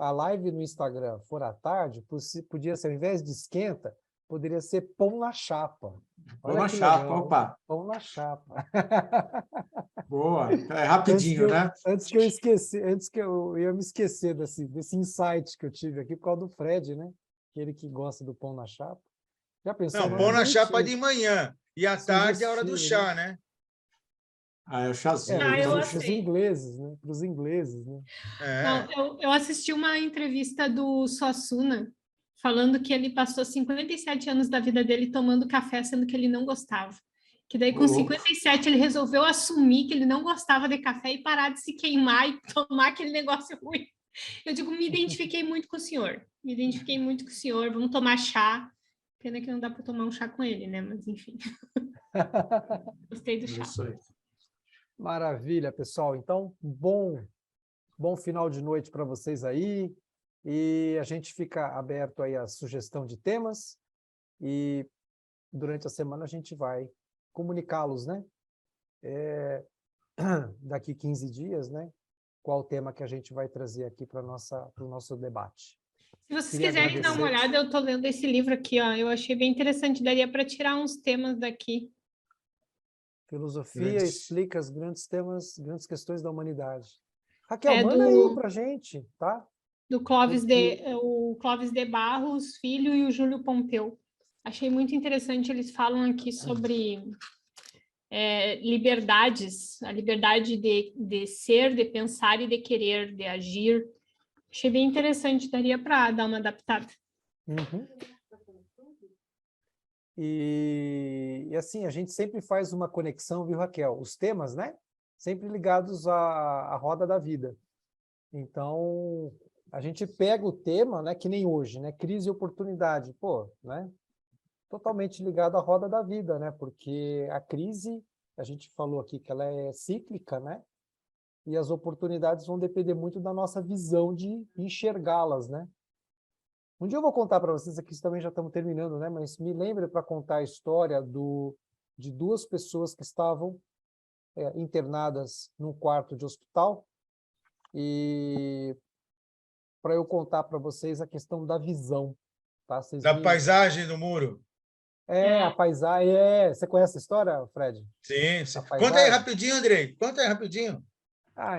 A: a live no Instagram for à tarde, podia ser, ao invés de esquenta, poderia ser pão na chapa.
C: Pão na chapa, opa.
A: Pão na chapa.
C: Boa, é rapidinho, né?
A: Antes que eu ia me esquecer desse insight que eu tive aqui por causa do Fred, né? Aquele que gosta do pão na chapa. Já pensou?
B: Não, pão na chapa de manhã. E à tarde é a hora do chá, né?
C: É o chazinho.
A: Para os ingleses, né? Para os ingleses, né?
G: Não, eu assisti uma entrevista do Suassuna, falando que ele passou 57 anos da vida dele tomando café, sendo que ele não gostava. Que daí, com 57, ele resolveu assumir que ele não gostava de café e parar de se queimar e tomar aquele negócio ruim. Eu digo, me identifiquei muito com o senhor. Me identifiquei muito com o senhor. Vamos tomar chá. Pena que não dá para tomar um chá com ele, né? Mas, enfim. Gostei do chá.
C: Isso aí.
A: Maravilha, pessoal. Então, bom final de noite para vocês aí. E a gente fica aberto aí à sugestão de temas. E durante a semana a gente vai comunicá-los, né? Daqui 15 dias, né? Qual o tema que a gente vai trazer aqui para o nosso debate.
G: Se vocês
A: Queria
G: quiserem dar uma
A: agradecer.
G: olhada, eu estou lendo esse livro aqui, ó. Eu achei bem interessante. Daria para tirar uns temas daqui.
A: Filosofia explica os grandes temas, grandes questões da humanidade. Raquel, manda aí para a gente, tá?
G: Do Clóvis de Barros Filho e o Júlio Pompeu. Achei muito interessante. Eles falam aqui sobre liberdades, a liberdade de ser, de pensar e de querer, de agir. Achei bem interessante. Daria para dar uma adaptada.
A: Uhum. E assim, a gente sempre faz uma conexão, viu, Raquel? Os temas, né? Sempre ligados à roda da vida. Então, a gente pega o tema, né, que nem hoje, né? Crise e oportunidade. Pô, né? Totalmente ligado à roda da vida, né? Porque a crise, a gente falou aqui que ela é cíclica, né? E as oportunidades vão depender muito da nossa visão de enxergá-las, né? Um dia eu vou contar para vocês, aqui também já estamos terminando, né? Mas me lembre para contar a história de duas pessoas que estavam internadas num quarto de hospital, e para eu contar para vocês a questão da visão. Tá?
B: Paisagem do muro.
A: A paisagem. Você conhece a história, Fred?
B: Sim, sim. Conta aí rapidinho, Andrei. Conta aí rapidinho.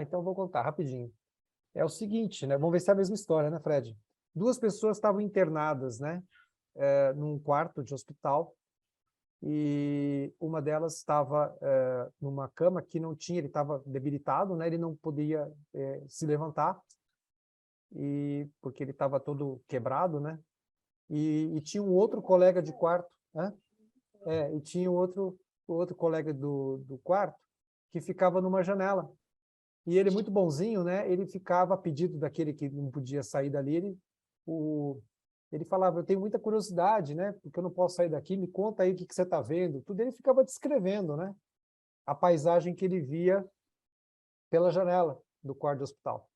A: Então vou contar rapidinho. É o seguinte, né? Vamos ver se é a mesma história, né, Fred? Duas pessoas estavam internadas, né? Num quarto de hospital, e uma delas estava numa cama que não tinha, ele estava debilitado, né? Ele não podia se levantar, porque ele estava todo quebrado, né? E tinha um outro colega de quarto, né? E tinha outro colega do quarto que ficava numa janela. E ele, muito bonzinho, né? Ele ficava, a pedido daquele que não podia sair dali, ele falava, eu tenho muita curiosidade, né? Porque eu não posso sair daqui, me conta aí o que você está vendo. Tudo ele ficava descrevendo, né? A paisagem que ele via pela janela do quarto do hospital.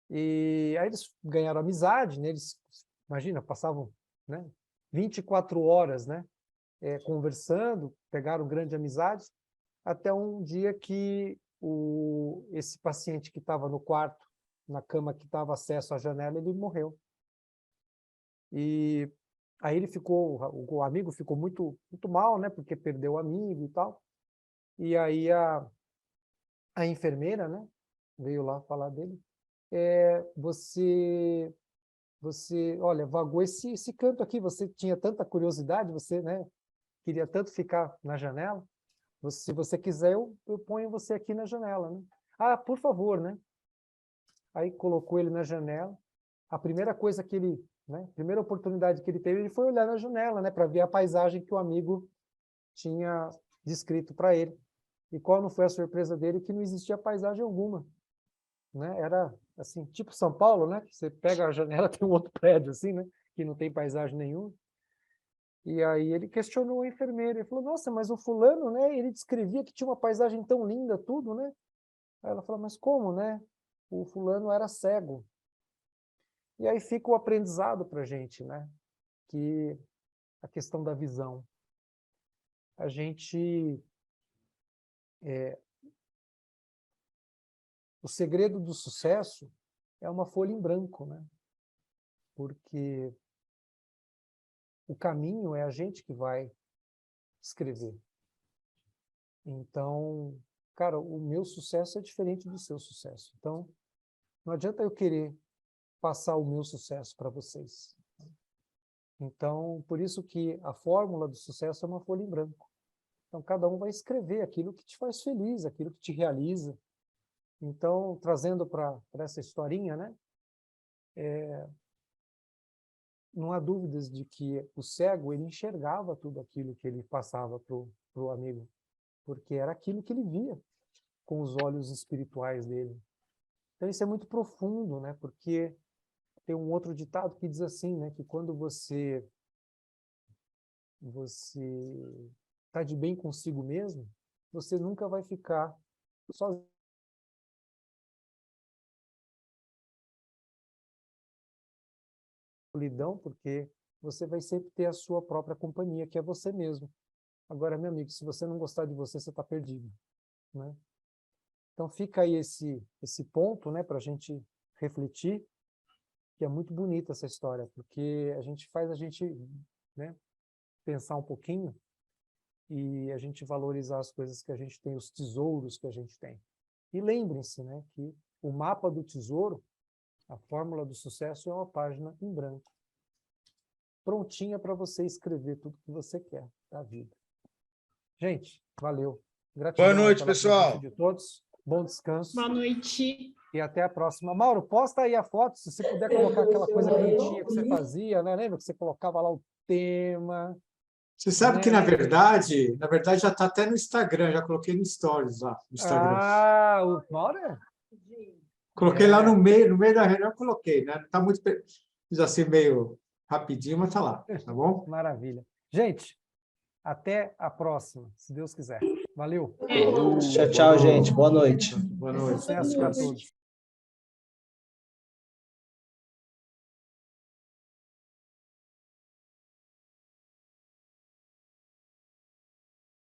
A: E aí eles ganharam amizade, né? Eles, imagina, passavam, né, 24 horas, né, conversando, pegaram grande amizade, até um dia que esse paciente que estava no quarto, na cama que estava acesso à janela, ele morreu. E aí o amigo ficou muito, muito mal, né, porque perdeu o amigo e tal. E aí a enfermeira, né, veio lá falar dele. Você, olha, vagou esse canto aqui, você tinha tanta curiosidade, você, né, queria tanto ficar na janela, se você quiser, eu ponho você aqui na janela, né? Por favor, né? Aí colocou ele na janela, a primeira coisa que ele, né, primeira oportunidade que ele teve, ele foi olhar na janela, né, para ver a paisagem que o amigo tinha descrito para ele. E qual não foi a surpresa dele? Que não existia paisagem alguma, né? Era assim, tipo São Paulo, né? Você pega a janela, tem um outro prédio assim, né? Que não tem paisagem nenhuma. E aí ele questionou a enfermeira, ele falou, nossa, mas o fulano, né? Ele descrevia que tinha uma paisagem tão linda, tudo, né? Aí ela falou, mas como, né? O fulano era cego. E aí fica o aprendizado para a gente, né? Que a questão da visão. A gente... o segredo do sucesso é uma folha em branco, né? Porque o caminho é a gente que vai escrever. Então, cara, o meu sucesso é diferente do seu sucesso. Então, não adianta eu querer passar o meu sucesso para vocês. Então, por isso que a fórmula do sucesso é uma folha em branco. Então, cada um vai escrever aquilo que te faz feliz, aquilo que te realiza. Então, trazendo para essa historinha, né? não há dúvidas de que o cego, ele enxergava tudo aquilo que ele passava para o amigo, porque era aquilo que ele via com os olhos espirituais dele. Então, isso é muito profundo, né? Porque tem um outro ditado que diz assim, né? Que quando você está de bem consigo mesmo, você nunca vai ficar sozinho. Solidão, porque você vai sempre ter a sua própria companhia, que é você mesmo. Agora, meu amigo, se você não gostar de você, você está perdido, né? Então fica aí esse ponto, né, para a gente refletir, que é muito bonita essa história, porque faz a gente, né, pensar um pouquinho e a gente valorizar as coisas que a gente tem, os tesouros que a gente tem. E lembrem-se, né, que o mapa do tesouro, a fórmula do sucesso, é uma página em branco, prontinha para você escrever tudo que você quer da vida. Gente, valeu. Gratidão
B: Boa noite,
A: pela
B: pessoal.
A: presença de todos. Bom descanso.
G: Boa noite.
A: E até a próxima. Mauro, posta aí a foto, se você puder colocar aquela coisa bonitinha que você fazia, né? Lembra que você colocava lá o tema?
C: Você sabe
A: Né?
C: que, na verdade, já está até no Instagram, já coloquei no Stories lá, no Instagram.
A: Ah, o Mauro é?
C: Coloquei lá no meio da reunião, eu coloquei, né? Está muito, fiz assim meio rapidinho, mas está lá, tá bom?
A: Maravilha. Gente, até a próxima, se Deus quiser. Valeu.
E: Tchau, tchau, gente. Boa noite.
C: Boa noite.
A: Sucesso para todos.